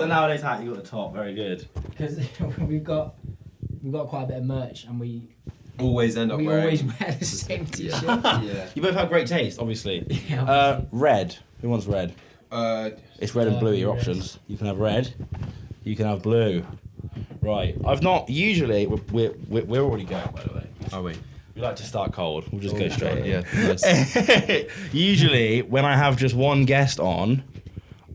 the Nowadaze hat, you got the top. Very good. Because we've got quite a bit of merch, and we always end up wearing. Always wear the same t-shirt. Yeah. You both have great taste, obviously. Yeah, red. Who wants red? It's red and blue. Your red. options. You can have red. You can have blue. Right. I've not usually. We're already going, by the way. Are we? We like to start cold. We'll just go straight. Yeah. Nice. Usually, when I have just one guest on,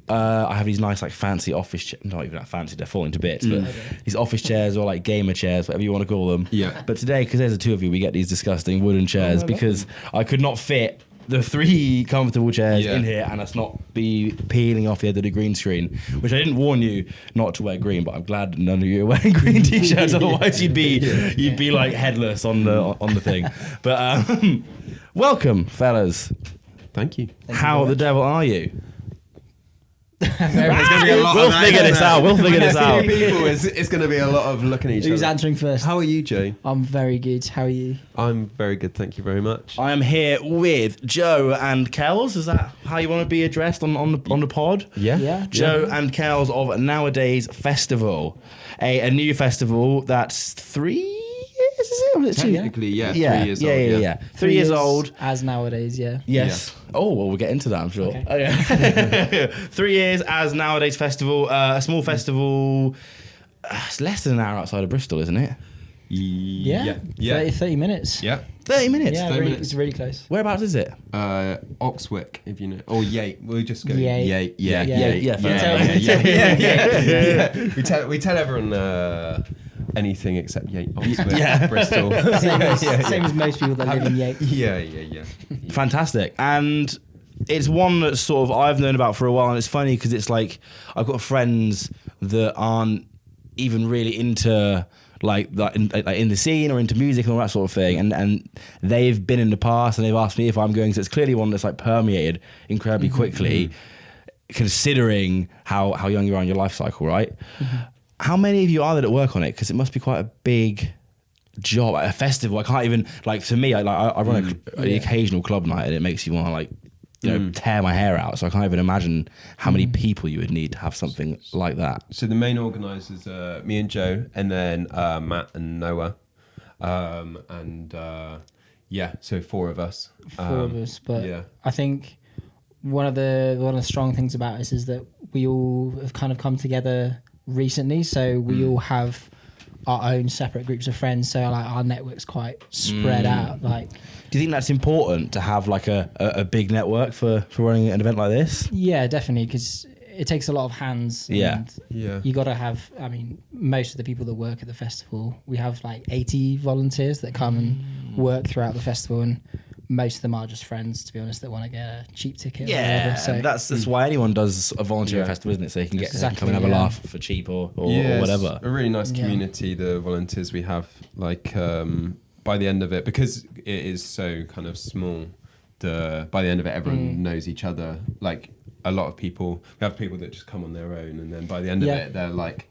I have these nice, like, fancy office chairs. Not even that fancy, they're falling to bits, but these office chairs or, like, gamer chairs, whatever you want to call them. Yeah. But today, because there's the two of you, we get these disgusting wooden chairs because I could not fit the 3 comfortable chairs in here and us not be peeling off the edge of the green screen, which I didn't warn you not to wear green, but I'm glad none of you are wearing green t-shirts, otherwise you'd be like headless on the thing. But welcome, fellas. Thank you. How the devil are you? We'll figure this out. We'll figure this out. People, it's going to be a lot of looking at each Who's other. answering first? How are you, Joe? I'm very good. How are you? I'm very good, thank you very much. I am here with Joe and Kels. Is that how you want to be addressed on the pod? Yeah. Joe and Kels of Nowadaze Festival, a new festival that's 3 years, is it? Or is it 2? Technically, yeah, 3 years old. Yeah. 3 years old. As Nowadaze, yeah. Yes. Yeah. Oh, well, we'll get into that, I'm sure. Okay. Oh, yeah. 3 years as Nowadaze Festival, a small festival. It's less than an hour outside of Bristol, isn't it? Yeah. 30 minutes. Yeah. 30 minutes? Yeah, 30 really, minutes. it's really close. Whereabouts is it? Oxwick, if you know. Or Yate. We'll just go Yate. Yate. Yeah. We tell everyone anything except Yate, Oxwick, Yeah. Bristol. Same as most people that live in Yate. Yeah. Fantastic. And it's one that sort of I've known about for a while, and it's funny because it's like I've got friends that aren't even really into like in the scene or into music and all that sort of thing, and they've been in the past and they've asked me if I'm going. So it's clearly one that's like permeated incredibly quickly, considering how young you are in your life cycle, right? How many of you are there that work on it? Because it must be quite a big job at a festival. I can't even, like, for me, I run the occasional club night, and it makes you want to, like, tear my hair out. So I can't even imagine how many people you would need to have something like that. So the main organisers are me and Joe, and then Matt and Noah, so 4 of us. But I think one of the strong things about us is that we all have kind of come together recently, so we all have our own separate groups of friends, so like our network's quite spread out. Like, do you think that's important to have like a big network for running an event like this? Yeah, definitely, because it takes a lot of hands. Yeah. You got to have, I mean, most of the people that work at the festival, we have like 80 volunteers that come and work throughout the festival, and most of them are just friends, to be honest, that want to get a cheap ticket. Yeah, or whatever, so that's why anyone does a volunteer festival, isn't it? So you can get come and have a laugh for cheap or whatever. It's a really nice community, the volunteers we have. Like, by the end of it, because it is so kind of small, by the end of it, everyone knows each other. Like, a lot of people, we have people that just come on their own, and then by the end of it, they're like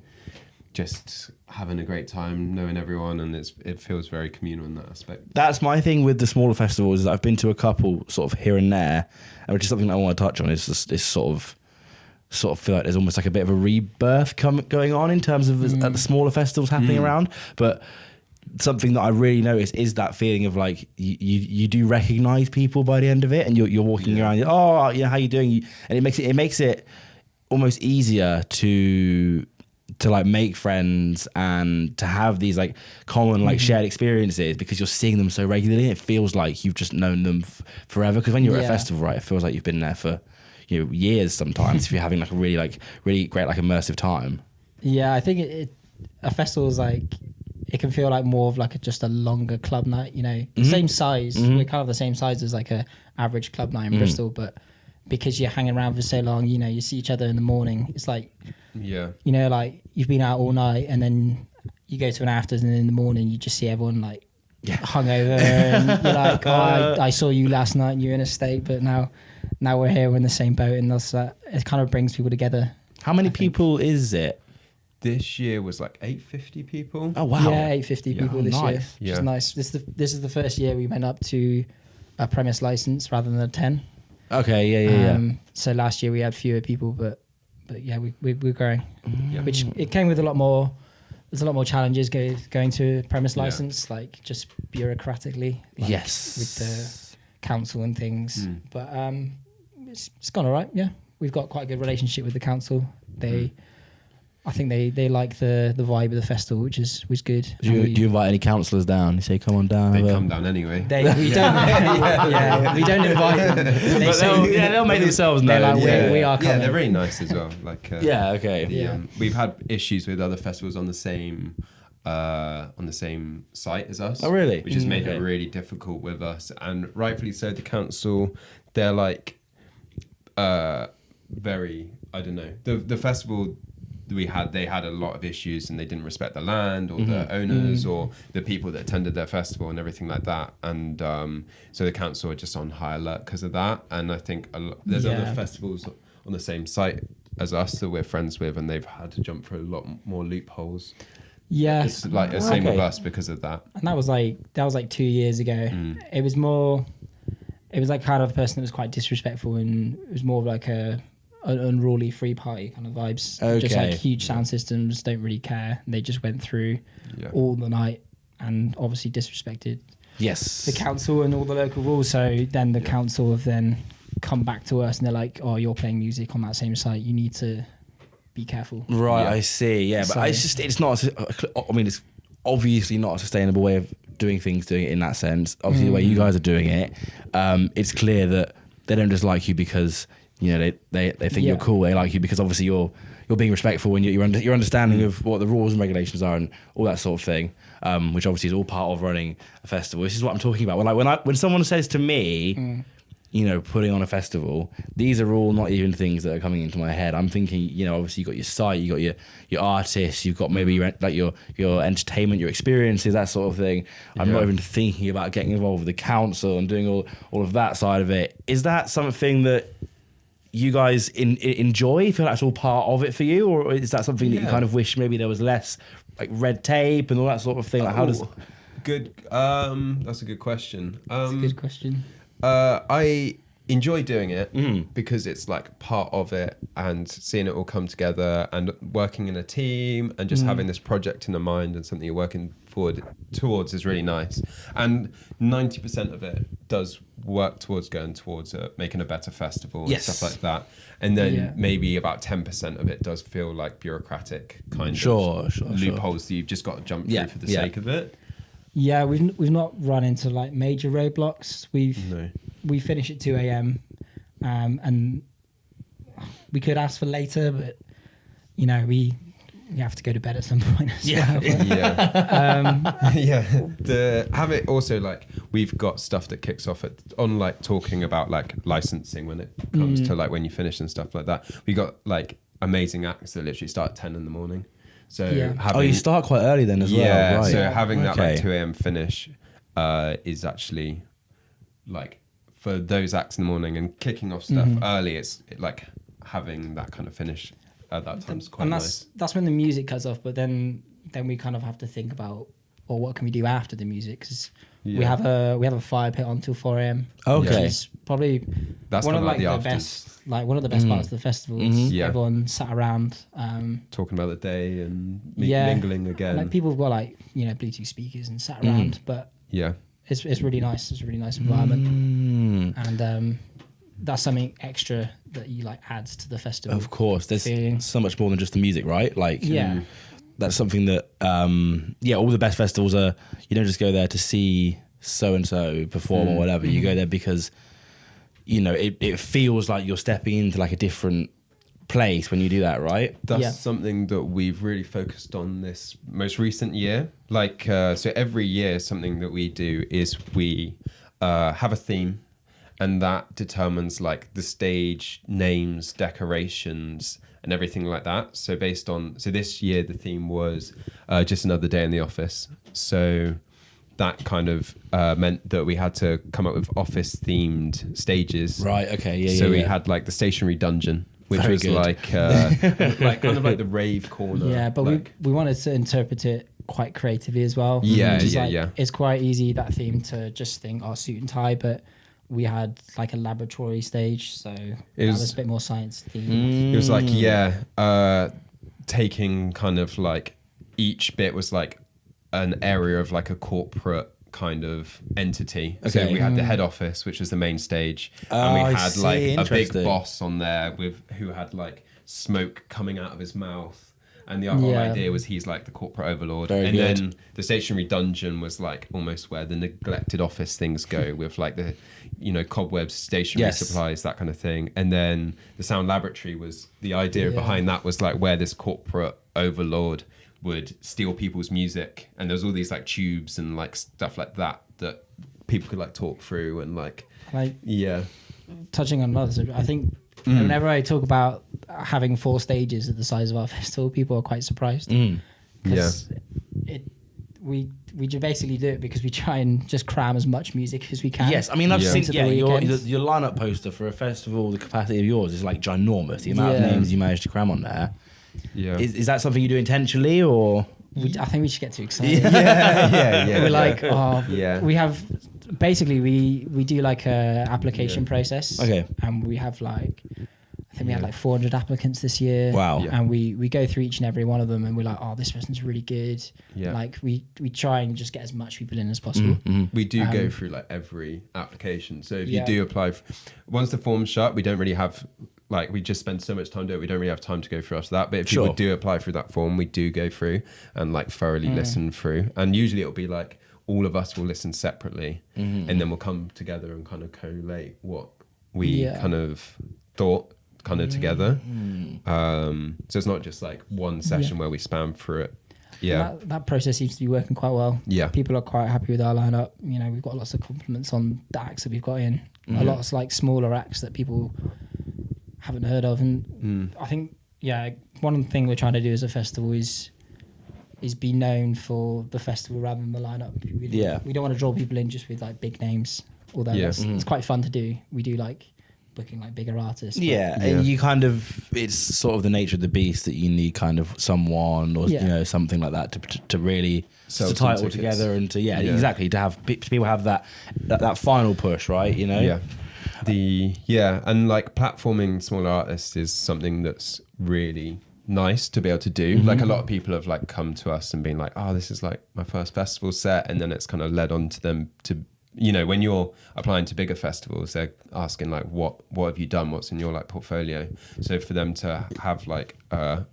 just having a great time, knowing everyone, and it feels very communal in that aspect. That's my thing with the smaller festivals. Is I've been to a couple sort of here and there, and which is something that I want to touch on. Is just this sort of feel like there's almost like a bit of a rebirth going on in terms of the smaller festivals happening around. But something that I really notice is that feeling of like you do recognise people by the end of it, and you're walking around. How you doing? And it makes it almost easier to like make friends and to have these like common like shared experiences, because you're seeing them so regularly. It feels like you've just known them forever, because when you're at a festival, right, it feels like you've been there for years sometimes if you're having like a really great like immersive time. I think a festival is like, it can feel like more of like just a longer club night, the same size. We're kind of the same size as like a average club night in Bristol, but because you're hanging around for so long, you see each other in the morning. It's like, like you've been out all night, and then you go to an afters, and in the morning you just see everyone like hungover, and you're like, I saw you last night and you're in a state, but now we're here, we're in the same boat, and that's it kind of brings people together. How many people is it? This year was like 850 people. Oh wow! Yeah, 850 people this year. Which is nice. This is the first year we went up to a premise license rather than a 10. Okay, yeah. So last year we had fewer people, but but yeah, we're growing. Yeah. Which it came with a lot more. There's a lot more challenges going to a premise license, like just bureaucratically. Like Yes. with the council and things. But it's gone all right. Yeah, we've got quite a good relationship with the council. I think they like the vibe of the festival, which was good. Do you invite any councillors down? You say, come on down. They come down anyway. We don't. We don't invite them. They'll make themselves They're known. like, we are coming. Yeah, they're really nice as well. Like Okay. We've had issues with other festivals on the same site as us. Oh, really? Which has made it really difficult with us, and rightfully so. The council, they're like very, I don't know. The festival they had a lot of issues, and they didn't respect the land or the owners or the people that attended their festival and everything like that. And so the council are just on high alert because of that. And I think there's other festivals on the same site as us that we're friends with, and they've had to jump through a lot more loopholes. Yeah, It's like the same with us because of that. And that was like 2 years ago. It was like kind of a person that was quite disrespectful, and it was more of like an unruly free party kind of vibes. Okay. Just like huge sound systems, don't really care. They just went through all the night and obviously disrespected the council and all the local rules. So then the council have then come back to us, and they're like, oh, you're playing music on that same site, you need to be careful. Right, I see. Yeah, but it's not. I mean, it's obviously not a sustainable way of doing it in that sense. Obviously, the way you guys are doing it, it's clear that they don't just like you because they think you're cool. They like you because obviously you're being respectful and your understanding of what the rules and regulations are and all that sort of thing, which obviously is all part of running a festival. This is what I'm talking about. When someone says to me, putting on a festival, these are all not even things that are coming into my head. I'm thinking, obviously you've got your site, you've got your artists, you've got maybe your entertainment, your experiences, that sort of thing. I'm not even thinking about getting involved with the council and doing all of that side of it. Is that something that you guys enjoy? Feel like that's all part of it for you, or is that something that you kind of wish maybe there was less like red tape and all that sort of thing? Like, how does? Good. That's a good question. That's a good question. I enjoy doing it because it's like part of it, and seeing it all come together and working in a team and just having this project in the mind and something you're working forward towards is really nice. And 90% of it does work towards going towards making a better festival and stuff like that. And then maybe about 10% of it does feel like bureaucratic kind of loopholes that you've just got to jump through for the sake of it. Yeah, we've not run into like major roadblocks. We finish at 2 a.m. And we could ask for later, but we have to go to bed at some point as well. Have it also like we've got stuff that kicks off on like talking about like licensing when it comes to like when you finish and stuff like that. We got like amazing acts that literally start at 10 in the morning. So you start quite early then as well. Yeah, right. so having that like 2 a.m. finish is actually like for those acts in the morning and kicking off stuff early. It's like having that kind of finish at that time is quite nice. That's when the music cuts off. But then we kind of have to think about, well, what can we do after the music? Because we have a fire pit on till 4 a.m. Okay, which is probably one of like the best. Like one of the best parts of the festival is everyone sat around talking about the day and mingling again. Like people have got like Bluetooth speakers and sat around, but it's really nice. It's a really nice environment, and that's something extra that you like adds to the festival. Of course, there's so much more than just the music, right? Like that's something that all the best festivals are. You don't just go there to see so and so perform or whatever. You go there because it feels like you're stepping into like a different place when you do that, right? That's something that we've really focused on this most recent year. Like, so every year something that we do is we have a theme, and that determines like the stage names, decorations, and everything like that. So this year the theme was just another day in the office. So that kind of meant that we had to come up with office-themed stages. Right. Okay. So we had like the stationary dungeon, which was like like kind of like the rave corner. Yeah, but we wanted to interpret it quite creatively as well. Yeah. It's quite easy, that theme, to just think suit and tie, but we had like a laboratory stage, so that was a bit more science themed. It was like taking kind of like each bit was like an area of like a corporate kind of entity. Okay. So we had the head office, which was the main stage, and we had like a big boss on there who had like smoke coming out of his mouth. And the whole idea was he's like the corporate overlord. Very good. Then the stationary dungeon was like almost where the neglected office things go with like the, cobwebs, stationary supplies, that kind of thing. And then the sound laboratory was the idea behind that was like where this corporate overlord would steal people's music. And there was all these like tubes and like stuff like that people could like talk through and like touching on others, I think whenever I talk about having 4 stages at the size of our festival, people are quite surprised. Because we basically do it because we try and just cram as much music as we can. Yes, I mean, I've seen your lineup poster for a festival, the capacity of yours is like ginormous. The amount of names you managed to cram on there. Yeah. Is that something you do intentionally, or? I think we should get too excited. We're like, we have... Basically, we do like a application process. Okay. And we have like, I think we had like 400 applicants this year. Wow. Yeah. And we go through each and every one of them and we're like, oh, this person's really good. Yeah. Like we try and just get as much people in as possible. We do go through like every application. So if you do apply, once the form's shut, we don't really have, like we just spend so much time doing it, we don't really have time to go through after that. But if people do apply through that form, we do go through and like thoroughly listen through. And usually it'll be like, all of us will listen separately and then we'll come together and kind of collate what we kind of thought kind of together. So it's not just like one session where we spam through it. Yeah. That process seems to be working quite well. Yeah. People are quite happy with our lineup. We've got lots of compliments on the acts that we've got in. A lot of like smaller acts that people haven't heard of. And I think, one thing we're trying to do as a festival is be known for the festival rather than the lineup. We don't want to draw people in just with like big names, although it's quite fun to do. We do like booking like bigger artists. And you kind of, it's sort of the nature of the beast that you need kind of someone or something like that to really to tie it all together and to exactly to have people have that final push, right? And like platforming smaller artists is something that's really nice to be able to do. Like a lot of people have like come to us and been like, oh, this is like my first festival set, and then it's kind of led on to them to when you're applying to bigger festivals, they're asking like what have you done, what's in your like portfolio. So for them to have like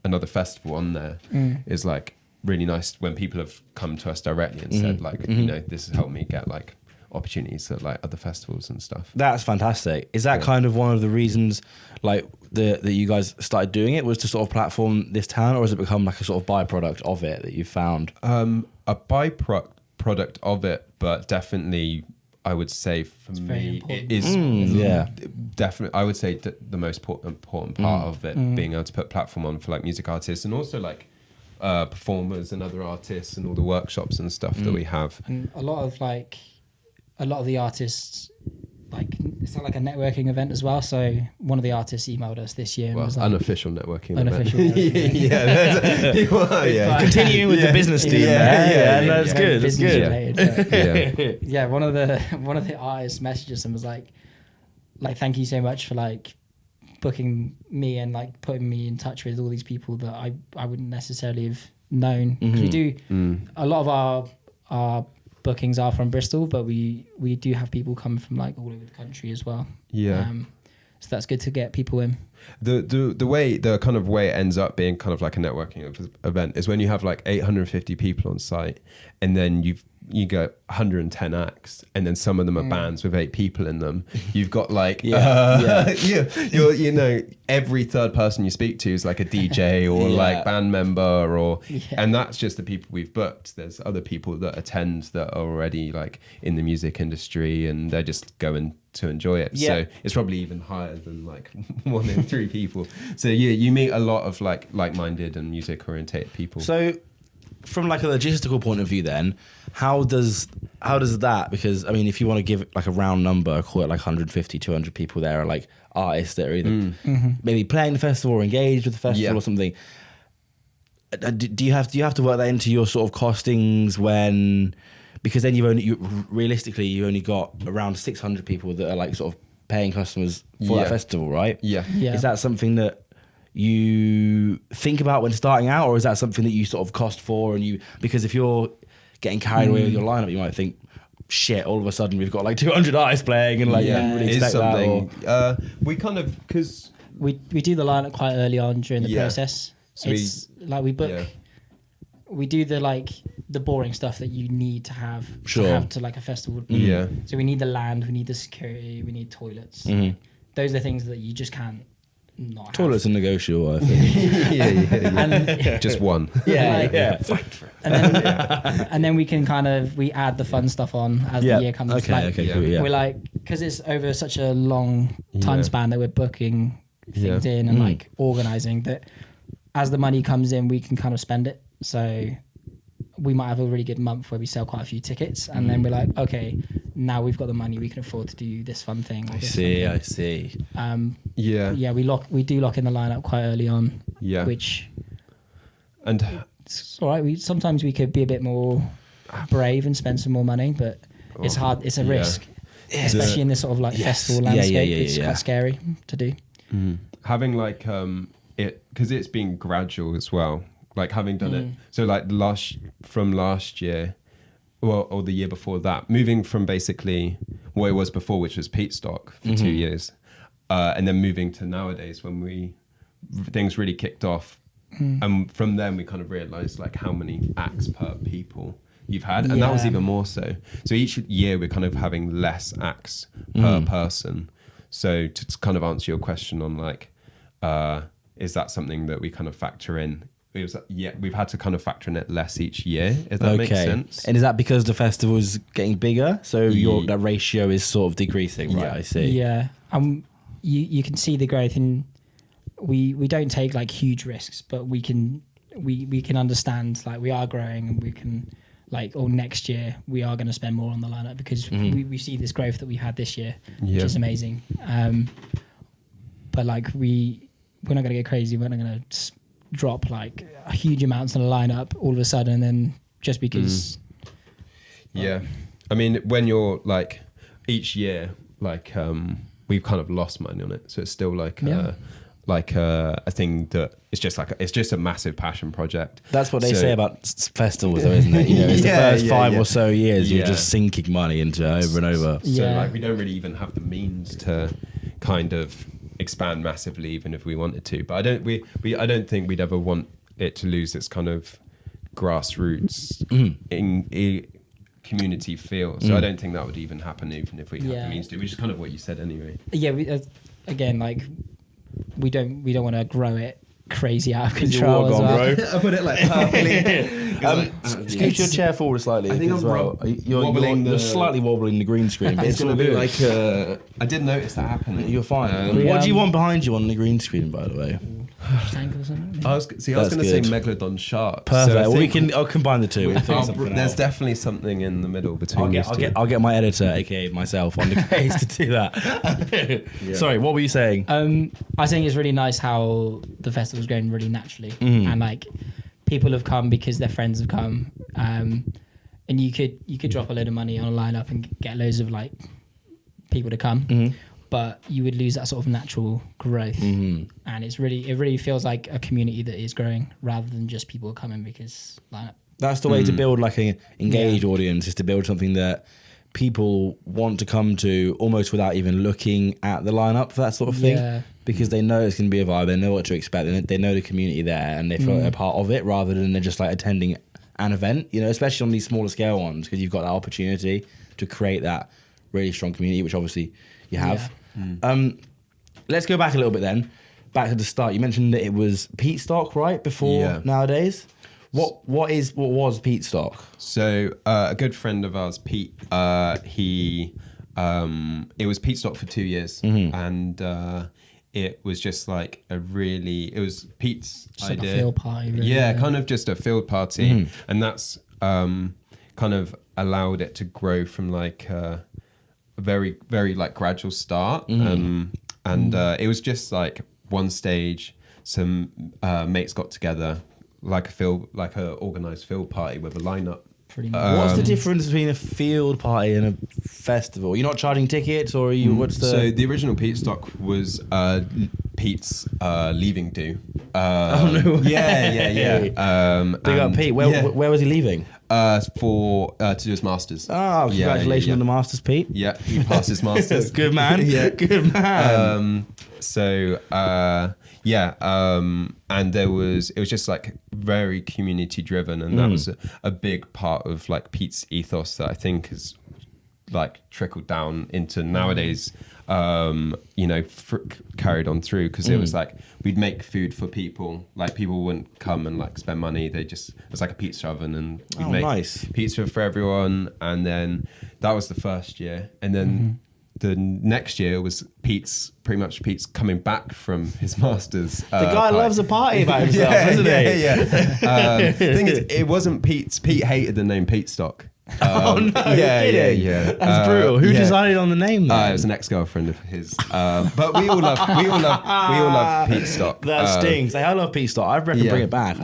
another festival on there is like really nice when people have come to us directly and said like this has helped me get like opportunities at like other festivals and stuff. That's fantastic. Is that kind of one of the reasons like that you guys started doing it, was to sort of platform this talent, or has it become like a sort of byproduct of it that you found? A byproduct of it, but definitely I would say for me it is definitely I would say the most important part of it, being able to put platform on for like music artists and also like performers and other artists and all the workshops and stuff that we have. And a lot of the artists, like it's like a networking event as well. So one of the artists emailed us this year and was like, unofficial networking event. Continuing with the business team. That's good. That's good. Related, one of the artists messaged us and was like thank you so much for like booking me and like putting me in touch with all these people that I wouldn't necessarily have known. Because we do a lot of our bookings are from Bristol, but we do have people come from like all over the country as well. So that's good to get people in. The kind of way it ends up being kind of like a networking event is when you have like 850 people on site, and then you go 110 acts, and then some of them are bands with 8 people in them. You've got like every third person you speak to is like a DJ or like band member and that's just the people we've booked. There's other people that attend that are already like in the music industry and they're just going to enjoy it. So it's probably even higher than like 1 in 3 people. So you meet a lot of like-minded and music orientated people. So from like a logistical point of view then, how does that, because I mean if you want to give like a round number, call it like 150, 200 people there are like artists that are either maybe playing the festival or engaged with the festival or something. Do you have to work that into your sort of costings when because then realistically you only got around 600 people that are like sort of paying customers for that festival, right? Yeah. Is that something that you think about when starting out, or is that something that you sort of cost for, and because if you're getting carried away with your lineup, you might think, shit, all of a sudden we've got like 200 artists playing, and like you didn't really expect that. We kind of, because we do the lineup quite early on during the process. So we book, we do the boring stuff that you need to have to like a festival. Yeah. So we need the land, we need the security, we need toilets. Those are things that you just can't not toilets are negotiable, I think. And just one. Fight for it. And then we can we add the fun stuff on as the year comes. Cool, we're like, because it's over such a long time span that we're booking things in and like organizing, that as the money comes in, we can kind of spend it. So we might have a really good month where we sell quite a few tickets, and then we're like, okay, now we've got the money, we can afford to do this fun thing. I see. We do lock in the lineup quite early on. Yeah. And it's all right. Sometimes we could be a bit more brave and spend some more money, but it's hard. It's a risk, especially in this sort of like festival landscape. It's quite scary to do. Having like it, because it's been gradual as well. Like having done it, so like from last year, or the year before that, moving from basically what it was before, which was Pete Stock for 2 years, and then moving to Nowadaze when things really kicked off, and from then we kind of realized like how many acts per people you've had, and that was even more so. So each year we're kind of having less acts per person. So to kind of answer your question on like, is that something that we kind of factor in? We've had to kind of factor in it less each year, if that makes sense. And is that because the festival is getting bigger, so that ratio is sort of decreasing, right? I see. Yeah, you can see the growth, and we don't take like huge risks, but we can understand like we are growing, and we can like, next year we are going to spend more on the lineup because we see this growth that we had this year, which is amazing. But like we're not going to get crazy. We're not going to drop like huge amounts on the lineup all of a sudden, and then just because. I mean, when you're like each year, like we've kind of lost money on it, so it's still like a thing that it's just a massive passion project. That's what they say about festivals, though, isn't it? It's the first 5 or so years you're just sinking money into it over and over. So like we don't really even have the means to kind of expand massively, even if we wanted to. But I don't think we'd ever want it to lose its kind of grassroots in community feel. So I don't think that would even happen, even if we had the means to, which is kind of what you said anyway. Again, like we don't want to grow it crazy out of control as well. Bro. I put it like perfectly. Scoot your chair forward slightly. I think I'm you're slightly wobbling the green screen. But it's going to be like I did notice that happening. You're fine. What do you want behind you on the green screen, by the way? Tank or something? I was going to say Megalodon shark. Perfect. So I'll combine the two. There's definitely something in the middle between I'll get my editor, aka myself, on the case to do that. Sorry, what were you saying? I think it's really nice how the festival's going really naturally, and like people have come because their friends have come, and you could drop a load of money on a lineup and get loads of like people to come. But you would lose that sort of natural growth, and it really feels like a community that is growing rather than just people coming because lineup. That's the way to build like an engaged audience, is to build something that people want to come to almost without even looking at the lineup for that sort of thing, because they know it's going to be a vibe, they know what to expect, they know the community there, and they feel like they're part of it rather than they're just like attending an event, especially on these smaller scale ones, because you've got that opportunity to create that really strong community, which obviously you have. Let's go back a little bit then, back to the start. You mentioned that it was Pete Stock, right, before Nowadaze. What was Pete Stock? So a good friend of ours, Pete, it was Pete Stock for 2 years, and it was just like it was Pete's just idea. Like a field party, really, kind of just a field party, and that's kind of allowed it to grow from like a very, very like gradual start, and it was just like one stage. Some mates got together, like a organized field party with a lineup pretty much. What's the difference between a field party and a festival? You're not charging tickets, or are you? What's the? So the original Pete Stock was Pete's leaving do. Oh no! Yeah. Big up Pete. Where was he leaving? To do his masters. Oh, congratulations on the masters, Pete. Yeah, he passed his masters. Good man. Yeah, good man. And it was just like very community driven, and that was a big part of like Pete's ethos that I think has like trickled down into nowadays. Carried on through, because it was like we'd make food for people. Like people wouldn't come and like spend money. It was like a pizza oven, and we'd make pizza for everyone. And then that was the first year, and then the next year was Pete's coming back from his masters. The guy loves a party about himself, doesn't he? Yeah. Thing is, it wasn't Pete's. Pete hated the name Pete Stock. Oh no! Yeah. That's brutal. Who decided on the name? Then? It was an ex-girlfriend of his. But we all love Pete Stock. That stings. I love Pete Stock. I reckon bring it back.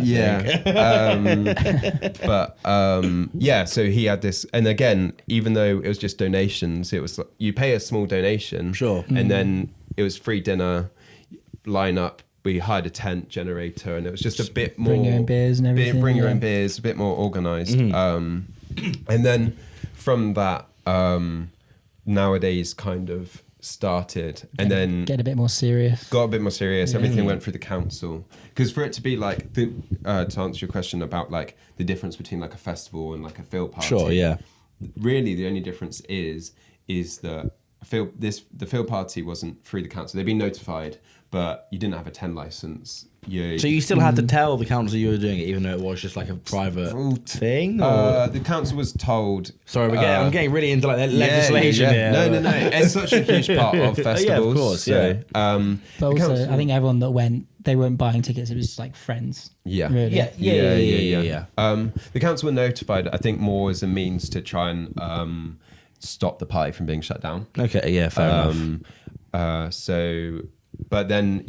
So he had this, and again, even though it was just donations, it was you pay a small donation, sure, and then it was free dinner, line up. We hired a tent generator, and it was just a bit more. Bring your own beers and everything. Bring your own beers, a bit more organised. And then from that, Nowadaze kind of started, and then get a bit more serious. Got a bit more serious. Everything went through the council, because for it to be like to answer your question about like the difference between like a festival and like a field party. Sure, yeah. Really, the only difference is that the field party wasn't through the council. They'd been notified, but you didn't have a 10 license. So you still had to tell the council you were doing it, even though it was just like a private thing? Or? The council was told... Sorry, I'm getting really into like legislation here. No. It's such a huge part of festivals. Yeah, of course, so, but also, I think everyone that went, they weren't buying tickets. It was just like friends. Yeah. Really. Yeah. The council were notified, I think, more as a means to try and stop the party from being shut down. Okay, yeah, fair enough. But then,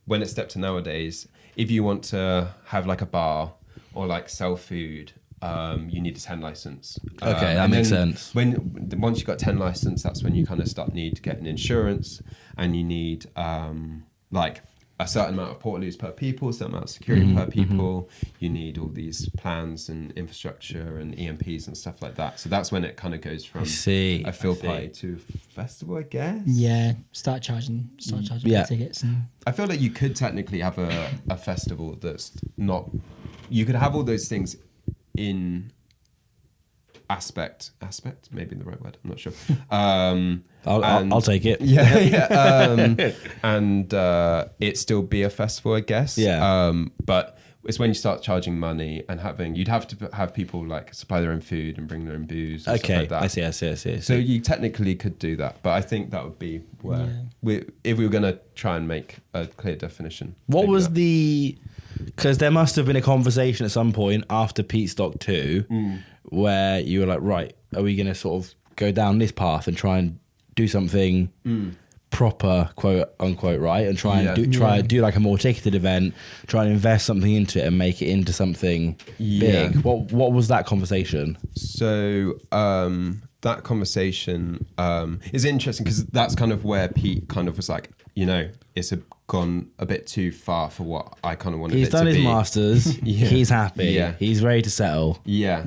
when it stepped to Nowadaze, if you want to have like a bar or like sell food, you need a 10 license. Okay, that makes sense. Once you got 10 license, that's when you kind of need getting insurance, and you need like a certain amount of portaloos per people, a certain amount of security per people. You need all these plans and infrastructure and EMPs and stuff like that. So that's when it kind of goes from a field party to a festival, I guess. Yeah, start charging for tickets. And I feel like you could technically have a festival that's not... You could have all those things in aspect, maybe the right word, I'm not sure. I'll take it. And it still be a festival, I guess. But it's when you start charging money and you'd have to have people like supply their own food and bring their own booze and stuff like that. I see. So you technically could do that, but I think that would be where if we were going to try and make a clear definition. What was because there must have been a conversation at some point after Pete Stock 2 where you were like, right, are we going to sort of go down this path and try and do something proper, quote unquote, right? And try and do like a more ticketed event, try and invest something into it and make it into something big. What was that conversation? So that conversation is interesting, because that's kind of where Pete kind of was like, it's gone a bit too far for what I kind of wanted it to be. He's done his masters. He's happy. Yeah. He's ready to settle. Yeah.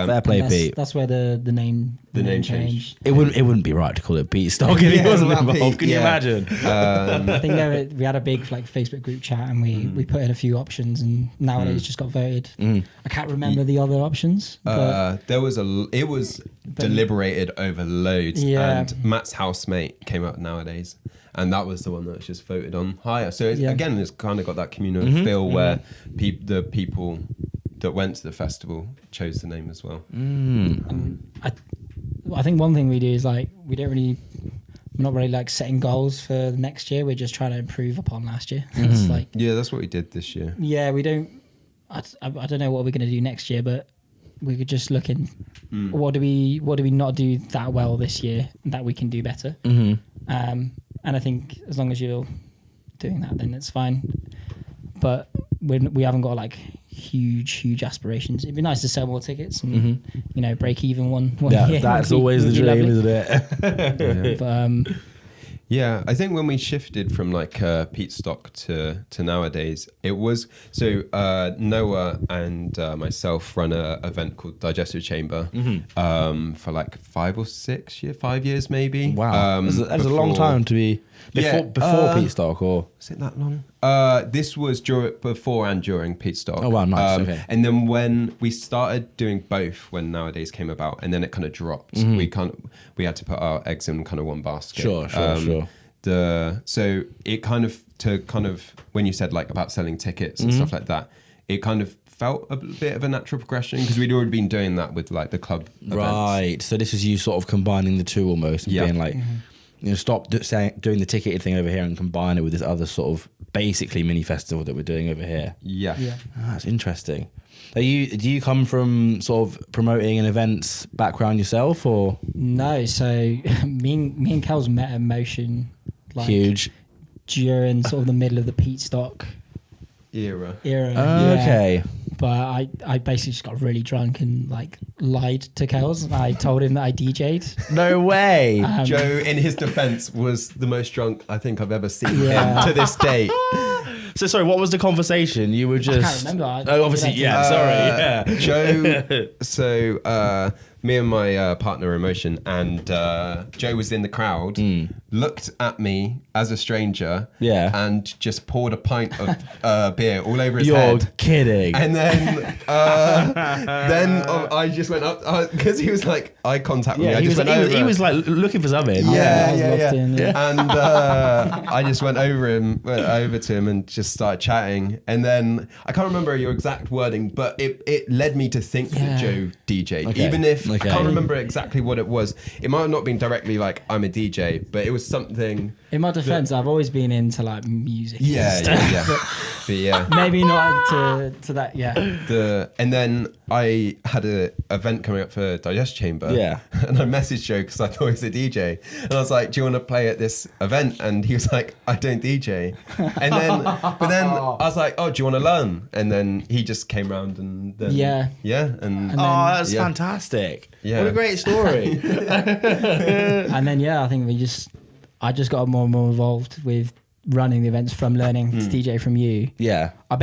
Fair play, Pete. That's where the name changed. It wouldn't be right to call it Pete Stock if he wasn't involved. Can you imagine? I think we had a big like Facebook group chat, and we put in a few options, and Nowadaze just got voted. I can't remember the other options. But it was deliberated over loads, and Matt's housemate came up Nowadaze. And that was the one that was just voted on higher. So again, it's kind of got that communal feel where the people that went to the festival chose the name as well. I think one thing we do is like we're not really like setting goals for the next year. We're just trying to improve upon last year. It's like that's what we did this year. Yeah, we don't. I don't know what we're going to do next year, but we could just look in. What do we not do that well this year that we can do better? And I think as long as you're doing that, then it's fine. But we haven't got like huge aspirations. It'd be nice to sell more tickets and you know, break even one year. That's always the dream, isn't it? But yeah, I think when we shifted from like Pete Stock to Nowadaze, it was so Noah and myself run an event called Digestive Chamber for like 5 years maybe. Wow, that's a long time to be before Pete Stock, or was it that long? This was before and during Pete Stock. Oh wow, nice. Okay. And then when we started doing both, when Nowadaze came about, and then it kind of dropped. We had to put our eggs in kind of one basket. Sure. So it kind of when you said like about selling tickets and stuff like that, it kind of felt a bit of a natural progression because we'd already been doing that with like the club events. Right. So this is you sort of combining the two almost, and being like, you know, stop doing the ticketed thing over here and combine it with this other sort of basically mini festival that we're doing over here. Yeah. That's interesting. Do you come from sort of promoting an events background yourself, or no? So me and Kel's met at Motion, like, huge during sort of the middle of the Pete Stock era. Okay. But I basically just got really drunk and like lied to Kels. I told him that I DJ'd. No way. Joe, in his defense, was the most drunk I think I've ever seen him to this date. So sorry, what was the conversation? You were just... I can't remember. Obviously, sorry. Joe, so me and my partner in Motion, and Joe was in the crowd, looked at me as a stranger, and just poured a pint of beer all over his head. You're kidding. And then I just went up, because he was like eye contact with me. I just went over. He was like looking for something. Yeah. In. And I just went over to him and just started chatting. And then I can't remember your exact wording, but it led me to think that Joe DJ'd, even if I can't remember exactly what it was. It might have not been directly like I'm a DJ, but it was something. In my defense, I've always been into like music. Yeah. But yeah. Maybe not to that. Yeah. And then I had an event coming up for Digest Chamber. Yeah. And I messaged Joe because I thought he was a DJ, and I was like, "Do you want to play at this event?" And he was like, "I don't DJ." And then, but then I was like, "Oh, do you want to learn?" And then he just came round and then and that's fantastic. Yeah. What a great story. And then I think I just got more and more involved with running the events from learning to DJ from you. Yeah. I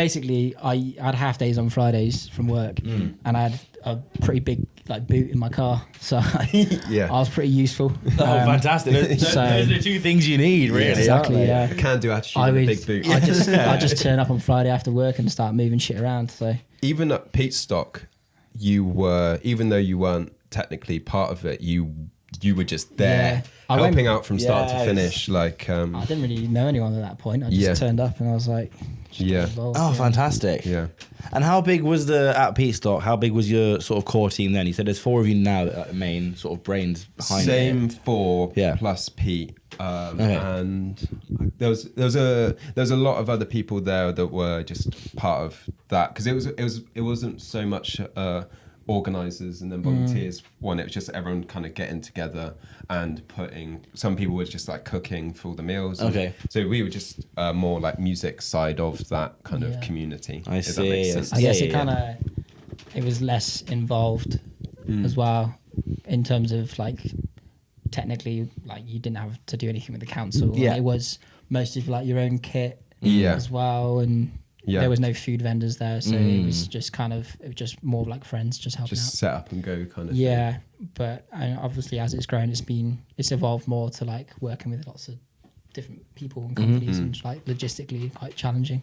had half days on Fridays from work, and I had a pretty big like boot in my car, so I was pretty useful. Fantastic. Those are the two things you need, really. Exactly. A can-do attitude and a big boot. I just turn up on Friday after work and start moving shit around. So even at Pete Stock, even though you weren't technically part of it, you were just there, helping out from start to finish. Like I didn't really know anyone at that point. I just turned up and I was like, fantastic. Yeah. And how big was at Pete Stock? How big was your sort of core team then? You said there's 4 of you now that are main sort of brains behind it. Same 4 plus Pete. And there was a lot of other people there that were just part of that, because it wasn't so much organisers and then volunteers one. It was just everyone kind of getting together and some people were just like cooking for the meals. So we were just more like music side of that kind of community. I see. That makes sense. I guess it was less involved as well, in terms of like technically, like you didn't have to do anything with the council. It was most of like your own kit as well, and there was no food vendors there, so it was just more like friends just helping out. Just set up and go kind of thing. But obviously as it's grown, it's evolved more to like working with lots of different people and companies, and like logistically quite challenging.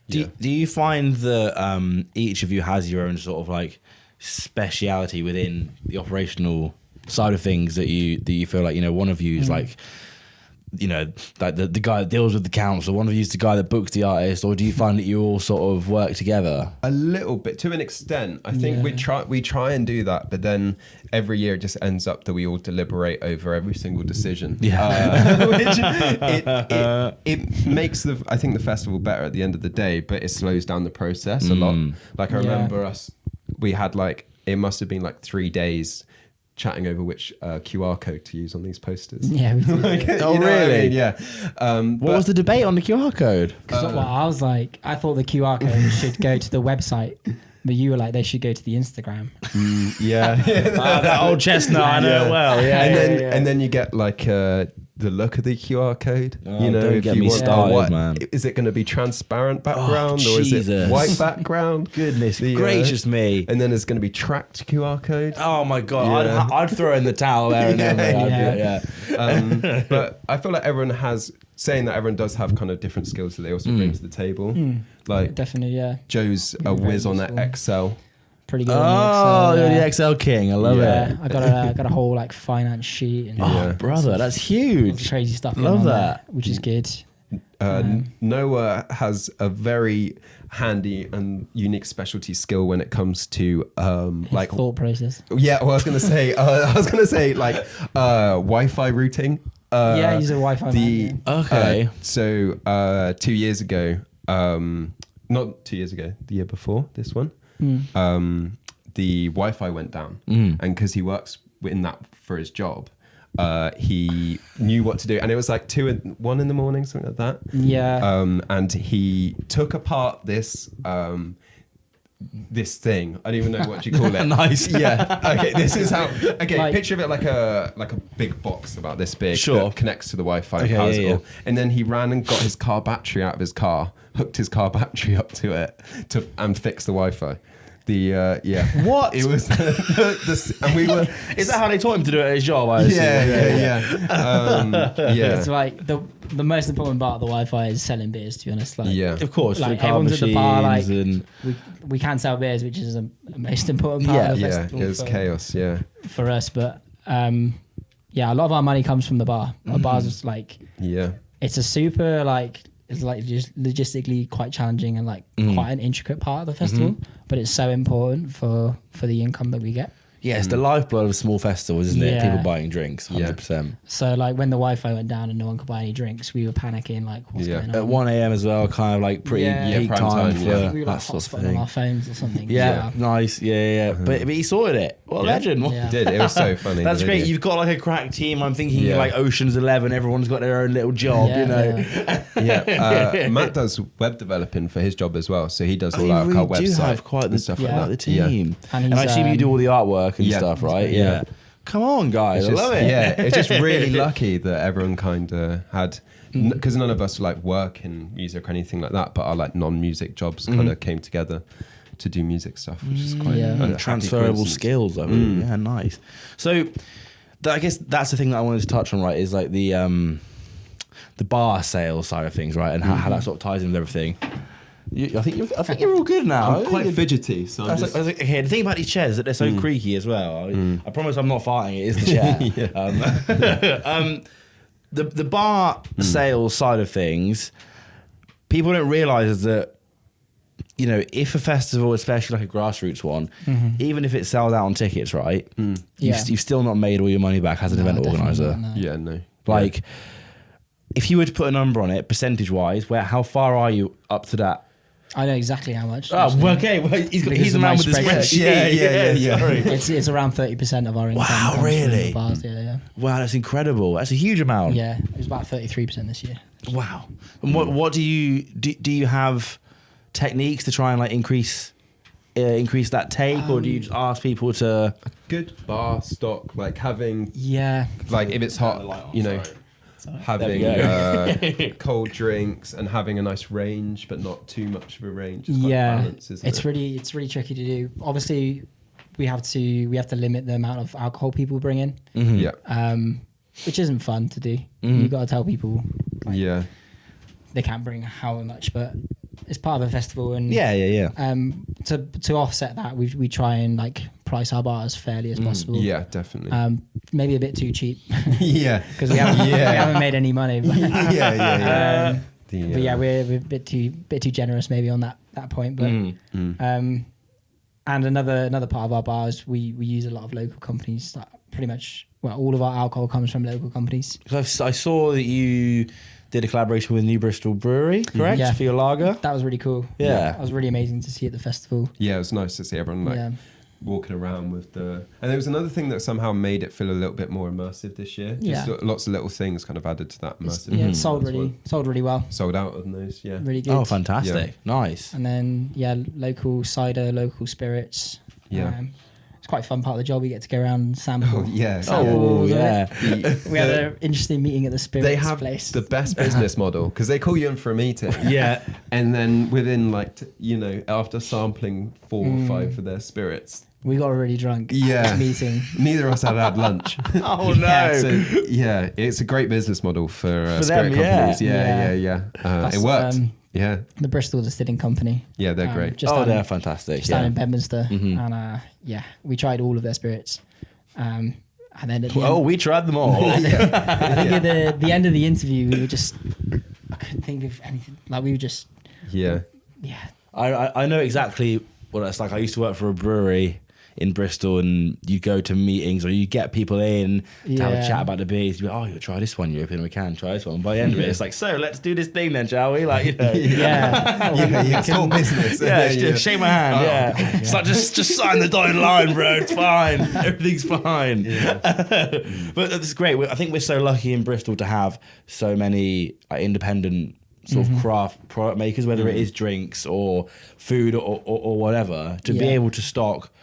Do you find that each of you has your own sort of like speciality within the operational side of things, that you feel like, you know, one of you is like, you know, like the guy that deals with the council, one of you is the guy that books the artist, or do you find that you all sort of work together? A little bit, to an extent. I think we try and do that, but then every year it just ends up that we all deliberate over every single decision. Which it makes I think the festival better at the end of the day, but it slows down the process a lot. Like I remember we had like, it must have been like 3 days chatting over which QR code to use on these posters. Yeah, we did. Like, Oh, you know what I really? mean? Yeah. What was the debate on the QR code? Because I was like, I thought the QR code should go to the website, but you were like, they should go to the Instagram. Yeah. That old chestnut, I know it well. Yeah, And then you get like the look of the QR code. Oh, you know, don't if get you me want started, man. Is it going to be transparent background or is it Jesus. white background? Goodness The, gracious me. And then there's going to be tracked QR code. Oh my God, Yeah. I'd throw in the towel there and then. But I feel like everyone has, saying that everyone does have kind of different skills that they also bring to the table. Like Definitely, yeah. Joe's a whiz on that Excel. Pretty good. Oh, on you're the the Excel, XL king. I love yeah. it. I got a whole like finance sheet and Oh, brother, that's huge. crazy stuff. Love going on that. there, which is good. Noah has a very handy and unique specialty skill when it comes to like Thought process. yeah. Well, I was gonna say like Wi-Fi routing. Yeah, he's a Wi-Fi man. Okay. So 2 years ago, not 2 years ago, the year before this one, the Wi-Fi went down, and because he works in that for his job, he knew what to do, and it was like 1 in the morning, something like that. Yeah. And he took apart this this thing. I don't even know what you call it. Nice. Yeah. Okay. This is how. Okay. Like- Picture of it like a big box about this big. Sure. That connects to the Wi-Fi. Okay, powers yeah, it all. And then he ran and got his car battery out of his car, hooked his car battery up to it, and fixed the Wi-Fi. Yeah. What? It was. And we were. Is that how they taught him to do it at his job? I assume? Yeah. It's like the most important part of the Wi-Fi is selling beers. To be honest, like Yeah. Of course, Like, for the car everyone's at the bar, like, machines we can sell beers, which is the most important part of the Yeah. festival It was chaos. Yeah. for us. But yeah, a lot of our money comes from the bar. Our bars is like Yeah. it's a super like it's like just logistically quite challenging and like quite an intricate part of the festival, but it's so important for the income that we get. Yeah, it's the lifeblood of small festivals, isn't it? Yeah. People buying drinks, 100%. So like when the Wi-Fi went down and no one could buy any drinks, we were panicking like what's Yeah. going on? At 1 a.m. as well, kind of like pretty Yeah. peak Prime time time, for yeah. we were that like sort of hotspotting on thing. our phones or something. Yeah, nice. Yeah. But he sorted it. What a Yeah. legend. Yeah. Did it was so funny. That's the great. video. You've got like a crack team. I'm thinking Yeah. like Ocean's 11. Everyone's got their own little job, Yeah, you know. yeah. Matt does web developing for his job as well, so he does all You our really website do have quite the and stuff yeah. like the that. team. And And I he's, assume you do all the artwork and yeah. stuff, right? great. Yeah. Yeah. Come on, guys. I love it. Yeah, it's just really lucky that everyone kind of had, because none of us like work in music or anything like that, but our like non-music jobs kind of came together to do music stuff, which is quite Yeah. a happy Transferable coincidence. skills. I mean, yeah, nice. So, I guess that's the thing that I wanted to touch on, right? Is like the bar sales side of things, right, and how that sort of ties in with everything. I think you're all good now. I'm quite fidgety, so I'm just... Okay, the thing about these chairs is that they're so creaky as well. I promise I'm not farting. It is the chair. The bar sales side of things, people don't realise that, you know, if a festival, especially like a grassroots one, even if it sells out on tickets, right, you've still not made all your money back as an event definitely organizer. not, no. Yeah, no. Like, if you were to put a number on it, percentage-wise, how far are you up to that? I know exactly how much. Oh, actually. okay. Well, he's Because the of man my with the spreadsheet. spreadsheet. Yeah. Sorry. It's around 30% of our income. Wow, comes from really? the bars, yeah. Wow, that's incredible. That's a huge amount. Yeah, it was about 33% this year. Wow. And what do you have techniques to try and like increase that take, or do you just ask people to? Good bar stock, like having, Yeah. like if it's hot, you know, having cold drinks and having a nice range, but not too much of a range. It's quite balanced, isn't it's it? really tricky to do. Obviously, we have to limit the amount of alcohol people bring in, Yeah. which isn't fun to do. You got to tell people Yeah. they can't bring how much, but it's part of the festival. And Yeah. to offset that, we try and like price our bar as fairly as possible. Yeah, definitely. Maybe a bit too cheap Yeah. because we haven't made any money. But, Yeah. but yeah, we're a bit too generous maybe on that point. But and another part of our bar is we use a lot of local companies. Like pretty much, well, all of our alcohol comes from local companies. I saw that you did a collaboration with New Bristol Brewery, correct? Yeah. For your lager. That was really cool. Yeah. That was really amazing to see at the festival. Yeah, it was nice to see everyone like walking around with and there was another thing that somehow made it feel a little bit more immersive this year. Just lots of little things kind of added to that immersive. It sold really well. Sold out on those, really good. Oh, fantastic! Nice. And then local cider, local spirits. It's quite a fun part of the job. We get to go around and sample. Oh yeah. We had an interesting meeting at the spirits They have place. the best business model because they call you in for a meeting. Yeah. And then within after sampling 4 or 5 of their spirits, we got really drunk at Yeah. this meeting. neither of us had had lunch. Oh no. So it's a great business model for them, spirit companies. yeah. It works. The Bristol Distilling Company. Yeah, they're great. They're fantastic. Just down in Bedminster. And we tried all of their spirits. And then at the end, we tried them all. I think at the end of the interview, we were just, I couldn't think of anything. Like we were just, I know exactly what it's like. I used to work for a brewery in Bristol, and you go to meetings or you get people in to have a chat about the beers. You're like, try this one, European, we can try this one. By the end of it, it's like, so let's do this thing then, shall we? Like, It's all business. Just shake my hand. It's like just sign the dotted line, bro. It's fine. Everything's fine. But that's great. I think we're so lucky in Bristol to have so many independent sort of craft product makers, whether it is drinks or food or whatever, to be able to stock.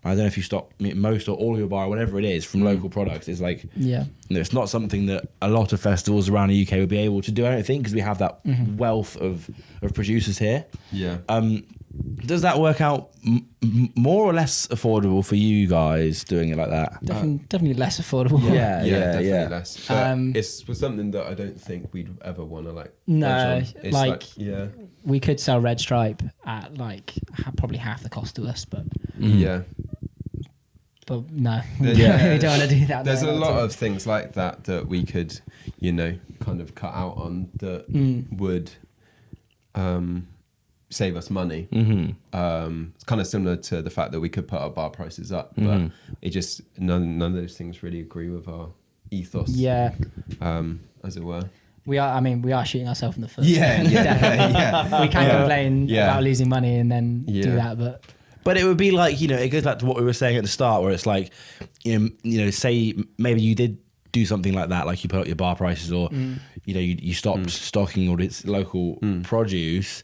I don't know if you stock most or all of your bar, whatever it is, from local products. It's like, it's not something that a lot of festivals around the UK would be able to do, I don't think, because we have that wealth of producers here. Yeah. Does that work out more or less affordable for you guys doing it like that? Definitely less affordable. Definitely less. But it's something that I don't think we'd ever want to No, it's we could sell Red Stripe at probably half the cost to us, but but no, we don't want to do that. There's a lot of things like that we could, kind of cut out on that would save us money. It's kind of similar to the fact that we could put our bar prices up, but it just none of those things really agree with our ethos. As it were. We are shooting ourselves in the foot. We can't complain about losing money and then do that, but it would be like, it goes back to what we were saying at the start, where it's like, say maybe you did do something like that, like you put up your bar prices, or you stopped stocking all its local produce.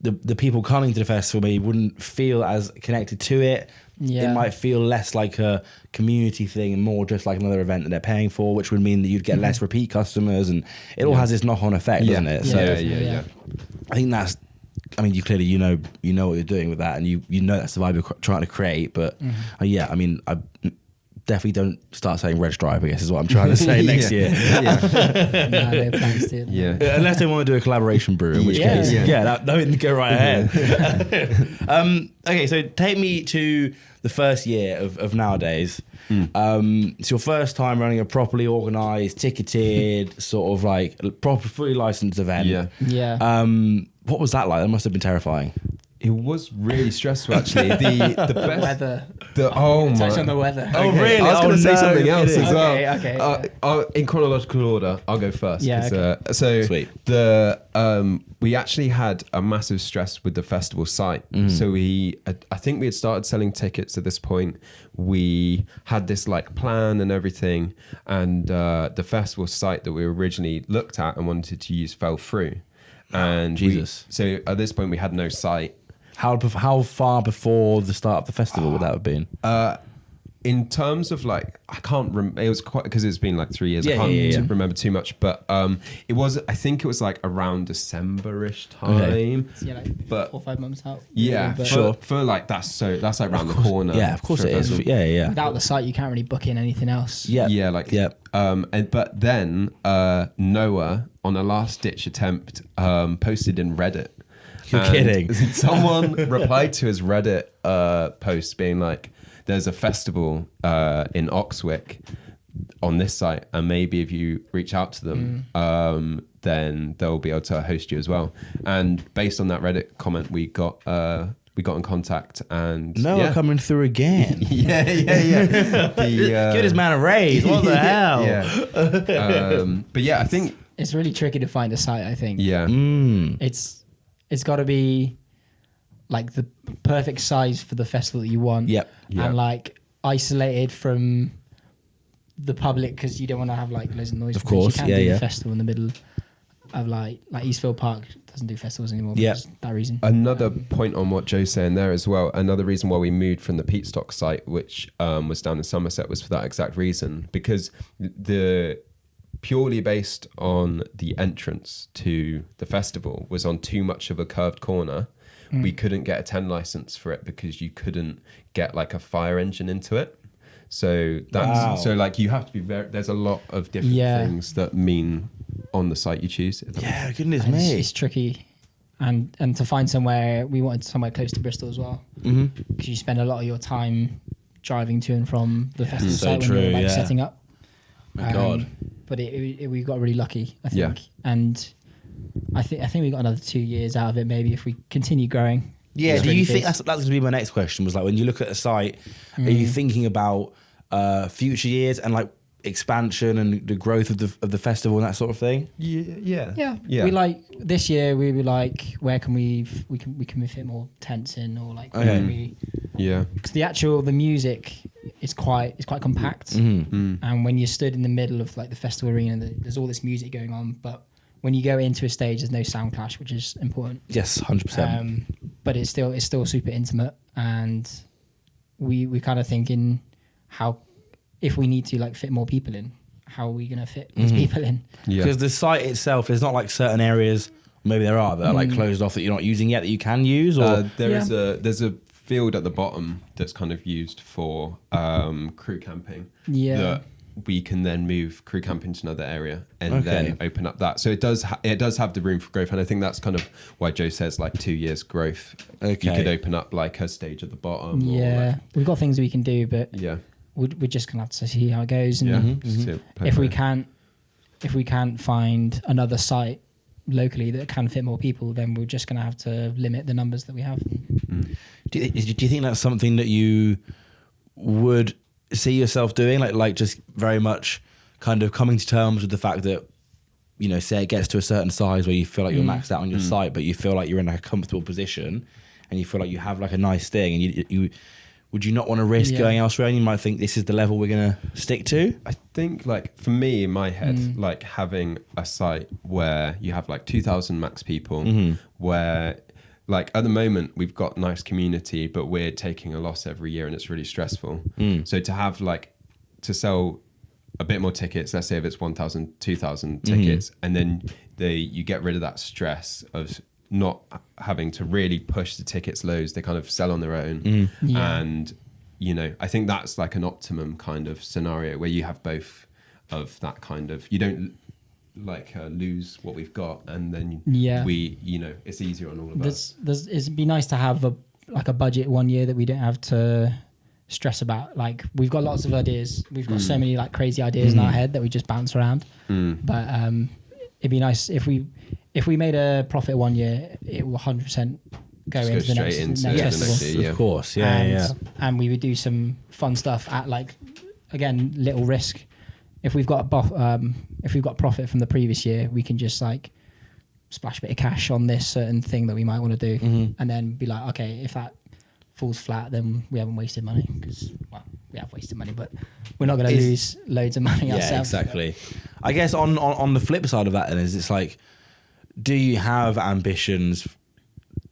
The people coming to the festival maybe wouldn't feel as connected to it. It might feel less like a community thing and more just like another event that they're paying for, which would mean that you'd get less repeat customers, and it all has this knock-on effect, doesn't it? I think that's, you clearly you know what you're doing with that, and you know that's the vibe you're trying to create. But I definitely don't start saying Red Stripe, I guess is what I'm trying to say next year. no plans to. Unless they want to do a collaboration brew, in which case, that would go right ahead. Okay, so take me to the first year of Nowadaze. It's your first time running a properly organised, ticketed, sort of like proper, fully licensed event. What was that like? That must have been terrifying. It was really stressful, actually. The best weather. Touch on the weather. Oh, really? I was going to say something else as well. Okay. In chronological order, I'll go first. So sweet. We actually had a massive stress with the festival site. So I think we had started selling tickets at this point. We had this plan and everything, and the festival site that we originally looked at and wanted to use fell through. And Jesus. So at this point we had no site. How far before the start of the festival would that have been? In terms of I can't remember. It was quite, because it's been 3 years. I can't remember too much, but it was. I think it was around December-ish time. Okay. But 4 or 5 months out. Yeah, but for that's around the corner. Yeah, of course it is. Yeah. Without the site, you can't really book in anything else. But then Noah, on a last-ditch attempt, posted in Reddit. You're kidding. Someone replied to his Reddit post being like, there's a festival in Oxwick on this site, and maybe if you reach out to them, then they'll be able to host you as well. And based on that Reddit comment, we got in contact, and Noah coming through again. Give this man a raise. What the hell? But I think it's really tricky to find a site. I think. Yeah. It's got to be like the perfect size for the festival that you want. Yep. And like isolated from the public because you don't want to have like loads of noise. Of course, you can't do the festival in the middle of like Eastfield Park doesn't do festivals anymore because of that reason. Another point on what Joe's saying there as well. Another reason why we moved from the Peatstock site, which was down in Somerset, was for that exact reason, because the purely based on the entrance to the festival was on too much of a curved corner. We couldn't get a 10 license for it because you couldn't get like a fire engine into it. So that's so like you have to be there's a lot of different things that mean on the site you choose. Yeah, goodness and me. it's tricky. And to find somewhere, we wanted somewhere close to Bristol as well. Because you spend a lot of your time driving to and from the festival site when you're like setting up. My God. But we got really lucky, I think. And I think we got another 2 years out of it maybe if we continue growing. Yeah, do you think that's going to be my next question? Was like when you look at a site, are you thinking about future years and like expansion and the growth of the festival and that sort of thing? Yeah. We like this year. We were like, where can we fit more tents in, or like, because the music is quite compact, and when you're stood in the middle of like the festival arena, there's all this music going on, but when you go into a stage, there's no sound clash, which is important. Yes, 100%. But it's still super intimate, and we kind of thinking how, if we need to like fit more people in, how are we going to fit these people in? Because the site itself, there's not like certain areas, maybe there are, that are like closed off that you're not using yet that you can use, or there's a field at the bottom that's kind of used for crew camping. That we can then move crew camping to another area and then open up that. So it does have the room for growth, and I think that's kind of why Joe says like 2 years growth. You could open up like a stage at the bottom. Yeah, we've got things we can do, but we're just gonna have to see how it goes. And if we can't find another site locally that can fit more people, then we're just gonna have to limit the numbers that we have. Do you think that's something that you would see yourself doing, like just very much kind of coming to terms with the fact that, you know, say it gets to a certain size where you feel like you're maxed out on your site, but you feel like you're in a comfortable position and you feel like you have like a nice thing, and you would you not want to risk going elsewhere, and you might think this is the level we're going to stick to? I think like for me in my head, like having a site where you have like 2,000 max people, where like at the moment we've got nice community, but we're taking a loss every year and it's really stressful. So to have like to sell a bit more tickets, let's say if it's 1,000, 2,000 tickets, and then you get rid of that stress of not having to really push the tickets loads, they kind of sell on their own. And, you know, I think that's like an optimum kind of scenario where you have both of that kind of, you don't like lose what we've got, and then we, you know, it's easier on all of us. It'd be nice to have a budget 1 year that we don't have to stress about. Like we've got lots of ideas, we've got so many like crazy ideas in our head that we just bounce around, but it'd be nice if we made a profit 1 year, it will 100% go into the next festival. Of course, and we would do some fun stuff at like, again, little risk. If we've got profit from the previous year, we can just like splash a bit of cash on this certain thing that we might want to do, and then be like, okay, if that falls flat, then we haven't wasted money, because we have wasted money, but we're not going to lose loads of money ourselves. Yeah, exactly. I guess on the flip side of that, then, is it's like, do you have ambitions?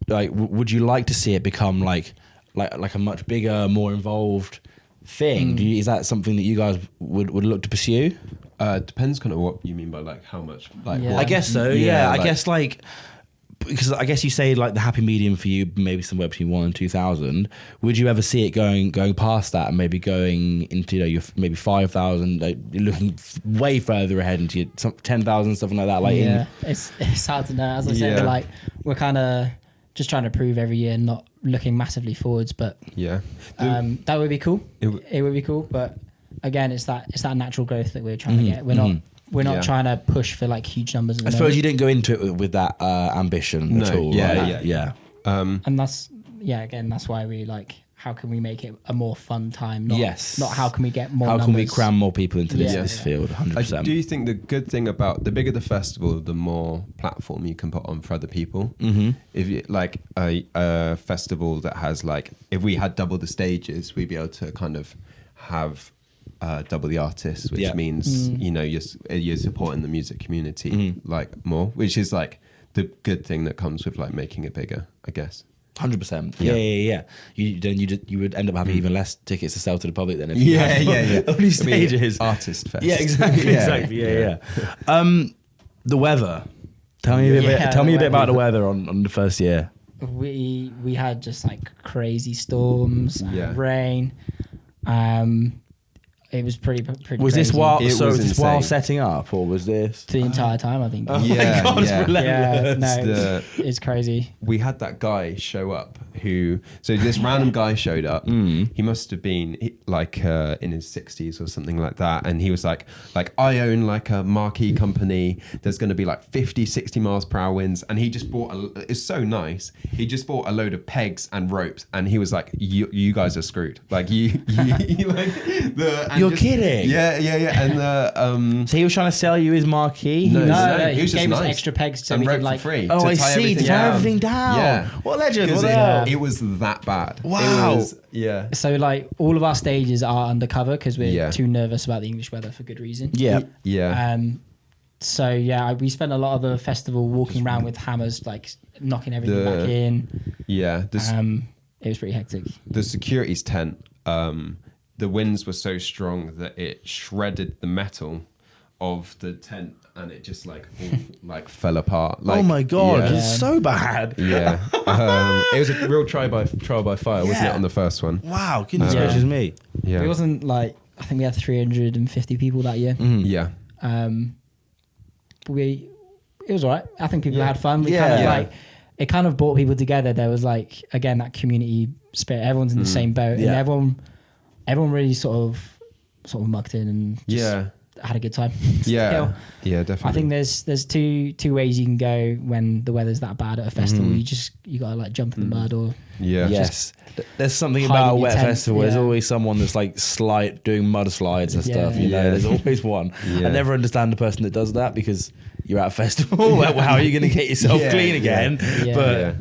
Like, would you like to see it become like a much bigger, more involved thing? Is that something that you guys would look to pursue? Depends kind of what you mean by like how much. Like, I guess so. Yeah, I guess like, because I guess you say like the happy medium for you, maybe somewhere between 1,000 and 2,000. Would you ever see it going past that and maybe going into, you know, your maybe 5,000, like looking way further ahead into your 10,000, something like that? Like, it's hard to know. As I said, we're kind of just trying to prove every year, not looking massively forwards. But that would be cool. It would be cool. But again, it's that natural growth that we're trying to get. We're not trying to push for like huge numbers. I suppose you didn't go into it with that ambition at all. Yeah. And that's again, that's why we like how can we make it a more fun time? Not, Yes. Not how can we get more How numbers. can we cram more people into this, Yeah. this field? 100%. Do you think the good thing about the bigger the festival, the more platform you can put on for other people? Mm-hmm. If you like a festival that has like, if we had double the stages, we'd be able to kind of have double the artists, which means you know you're supporting the music community like more, which is like the good thing that comes with like making it bigger, I guess. 100%. Yeah. You would end up having even less tickets to sell to the public then. If Yeah. Only stages. Artist fest. Yeah, exactly. Yeah. The weather. Tell me a bit about the weather on the first year. We had just like crazy storms, Yeah. rain. It was pretty Was crazy. this while? It So was was this while insane. setting up, or was this the entire time? I think. Yeah, God, it's yeah. relentless. No, it's crazy. We had that guy show up so this random guy showed up. He must have been like in his 60s or something like that. And he was like I own like a marquee company. There's going to be like 50, 60 miles per hour winds. And he just bought, it's so nice. He just bought a load of pegs and ropes. And he was like, you guys are screwed. Like you like You're kidding. Yeah. And So he was trying to sell you his marquee? No, No, he was just gave us nice. extra pegs so and we rope could like. for free. Oh, to I tie see. everything To tie down. everything down. Yeah. What a legend. 'Cause What the hell? it was that bad. Wow. It was, yeah. So like all of our stages are undercover because we're Yeah. too nervous about the English weather for good reason. Yeah. Yeah. So yeah, we spent a lot of the festival walking around with hammers, like knocking everything back in. Yeah. It was pretty hectic. The security's tent, the winds were so strong that it shredded the metal of the tent and it just like all, like fell apart. Like, Oh my God, Yeah. it's so bad. Yeah. It was a real trial by fire, wasn't Yeah. it, on the first one? Wow, goodness Yeah. gracious me. Yeah. It wasn't like, I think we had 350 people that year. Yeah. It was all right. I think people had fun. We Yeah. kind of Yeah. like, it kind of brought people together. There was like, again, that community spirit. Everyone's in the same boat, Yeah. and everyone really sort of mucked in and just Yeah. had a good time. Yeah. Still. Yeah, definitely. I think there's two ways you can go when the weather's that bad at a festival. You gotta like jump in the mud or Yeah. Yes. There's something hiding about a your wet tent, festival. There's yeah. always someone that's like doing mud slides and stuff. Yeah. You know, Yeah. there's always one. Yeah. I never understand the person that does that because you're at a festival. How are you going to get yourself Yeah, clean yeah. again? Yeah.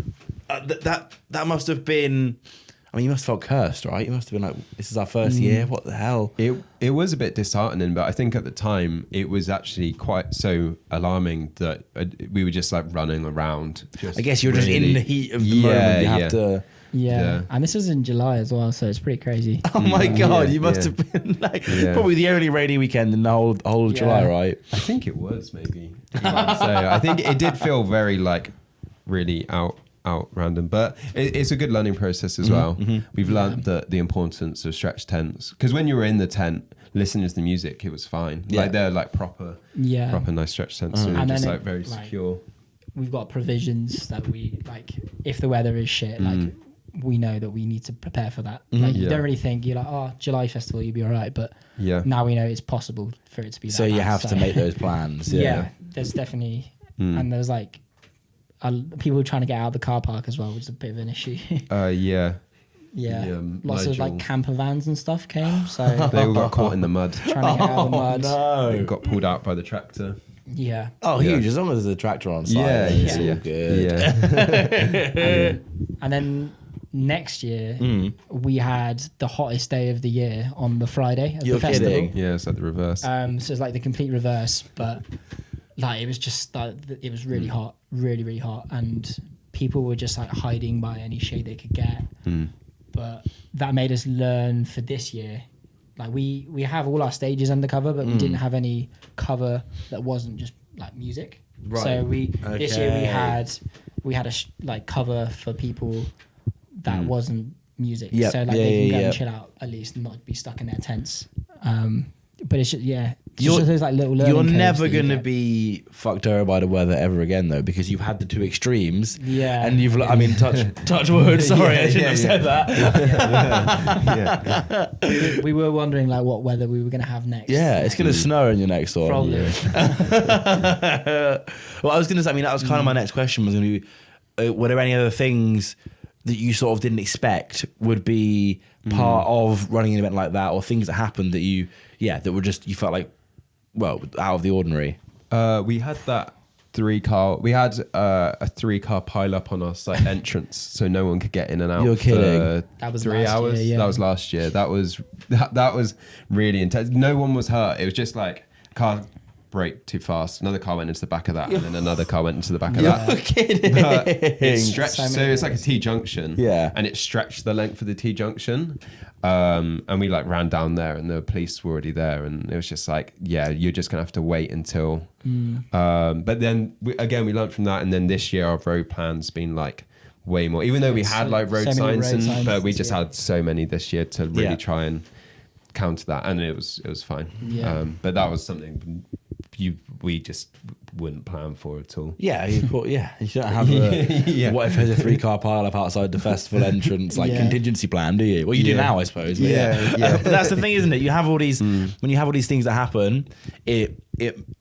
But that must have been. I mean, you must have felt cursed, right? You must have been like, "This is our first year. What the hell?" It was a bit disheartening, but I think at the time it was actually quite so alarming that we were just like running around. I guess you're just in the heat of the moment. You have to. yeah. And this was in July as well, so it's pretty crazy. Oh my God! Yeah, You must yeah. have been like Yeah. probably the only rainy weekend in the whole of Yeah. July, right? I think it was maybe. So I think it did feel very like really out random, but it's a good learning process as well. We've learned the importance of stretch tents because when you were in the tent listening to the music, it was fine. Yeah. Like they're like proper nice stretch tents, so And just then like it, very like, secure. We've got provisions that we like. If the weather is shit, like we know that we need to prepare for that. Like you Yeah. don't really think you're like, oh, July festival, you'll be all right, but Yeah. now we know it's possible for it to be. So that you bad, have to make those plans. Yeah, there's definitely, and there's like people trying to get out of the car park as well, which is a bit of an issue. Yeah. Yeah, The, lots of like Nigel- camper vans and stuff came, so They all got caught in the mud. trying to get out of the mud. They No. got pulled out by the tractor. Yeah, Oh, Yeah. huge! As long as there's a tractor on site, Yeah, it's yeah, all good. Yeah. and then next year Mm. we had the hottest day of the year on the Friday of You're the festival. kidding. Yeah, it's like the reverse. So it's like the complete reverse, but like it was just like it was really hot, really hot, and people were just like hiding by any shade they could get. But that made us learn for this year. Like we have all our stages undercover, but we didn't have any cover that wasn't just like music. Right. So this year Okay. we had a like cover for people that wasn't music. Yep. So like Yeah, they can go yeah. and chill out at least and not be stuck in their tents. But it's just, it's You're- just those like little learning You're curves never that you going to get. be fucked over by the weather ever again, though, because you've had the two extremes. Yeah. And you've, I mean, touch wood. Sorry, I shouldn't have said that. Yeah. We were wondering like what weather we were going to have next. Yeah, it's going to snow in your next one. Probably. Well, I was going to say, I mean, that was kind of my next question was going to be, were there any other things that you sort of didn't expect would be part of running an event like that, or things that happened that that were just, you felt like, well, out of the ordinary? We had that 3-car. We had a 3-car pile up on our site entrance, so no one could get in and out. You're kidding. That was 3 last hours. year, yeah. That was last year. That was really intense. No one was hurt. It was just like car brake too fast. Another car went into the back of that, and then another car went into the back of that. You're kidding. It stretched, so it's like a T junction. Yeah. And it stretched the length of the T junction. And we like ran down there, and the police were already there, and it was just like, yeah, you're just gonna have to wait until. But then we learned from that, and then this year our road plan's been like way more. Even though we had like road signs, but we just had so many this year to really try and counter that, and it was fine. Yeah. But that was something we just wouldn't plan for at all. Yeah, you don't have a, what if there's a 3-car pile up outside the festival entrance, like contingency plan, do you? Well, you do now, I suppose. But but that's the thing, isn't it? You have all these, when you have all these things that happen, it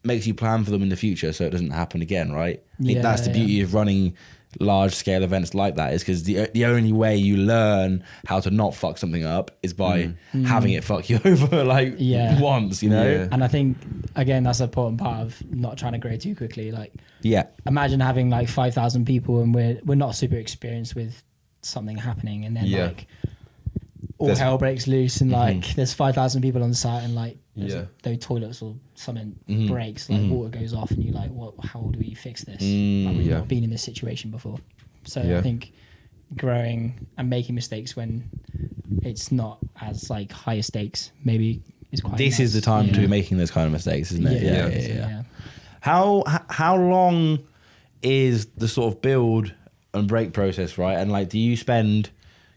makes you plan for them in the future so it doesn't happen again, right? I think that's the beauty of running large scale events like that, is because the only way you learn how to not fuck something up is by having it fuck you over once, you know? And I think, again, that's an important part of not trying to grow too quickly. Like, imagine having like 5,000 people and we're not super experienced with something happening, and then like all hell breaks loose, and like there's 5,000 people on the site, and like no toilets or something breaks, like water goes off, and you're like, what? How do we fix this? Like, we've not been in this situation before. So I think growing and making mistakes when it's not as like higher stakes maybe is quite. This is the time to be making those kind of mistakes, isn't it? Yeah. How long is the sort of build and break process, right? And like, do you spend?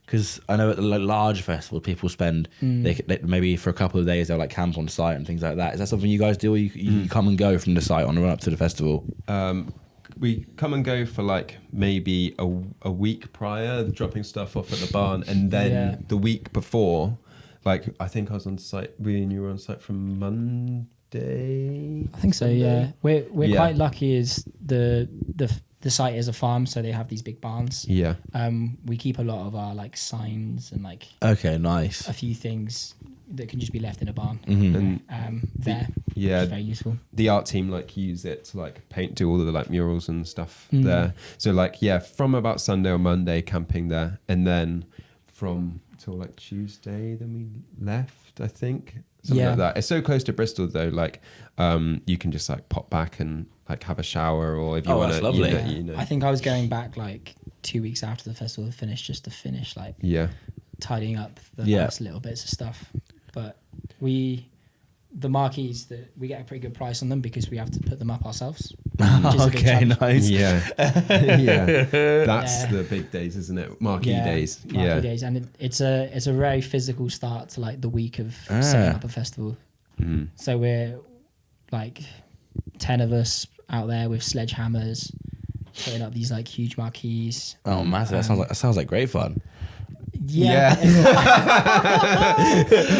Because I know at the large festival, people spend they maybe for a couple of days they'll like camp on site and things like that. Is that something you guys do, or you come and go from the site on the run up to the festival? We come and go for like maybe a week prior, dropping stuff off at the barn, and then the week before, like I think I was on site. We and you were on site from Monday. I think so. Sunday? Yeah, we're quite lucky. Is the site is a farm, so they have these big barns. Yeah. We keep a lot of our like signs and like a few things that can just be left in a barn. And there. Yeah. Which is very useful. The art team like use it to like do all of the like murals and stuff there. So like from about Sunday or Monday camping there, and then from till like Tuesday then we left, I think. Something like that. It's so close to Bristol though, like you can just like pop back and like have a shower, or if you want to. Lovely. You know. I think I was going back like 2 weeks after the festival finished just to finish like tidying up the last little bits of stuff. But the marquees, that we get a pretty good price on them because we have to put them up ourselves. Okay, nice. Yeah. That's the big days, isn't it? Marquee days. Marquee days, and it's a very physical start to like the week of setting up a festival. So we're like 10 of us out there with sledgehammers putting up these like huge marquees. Oh, massive! That sounds like great fun. Yeah.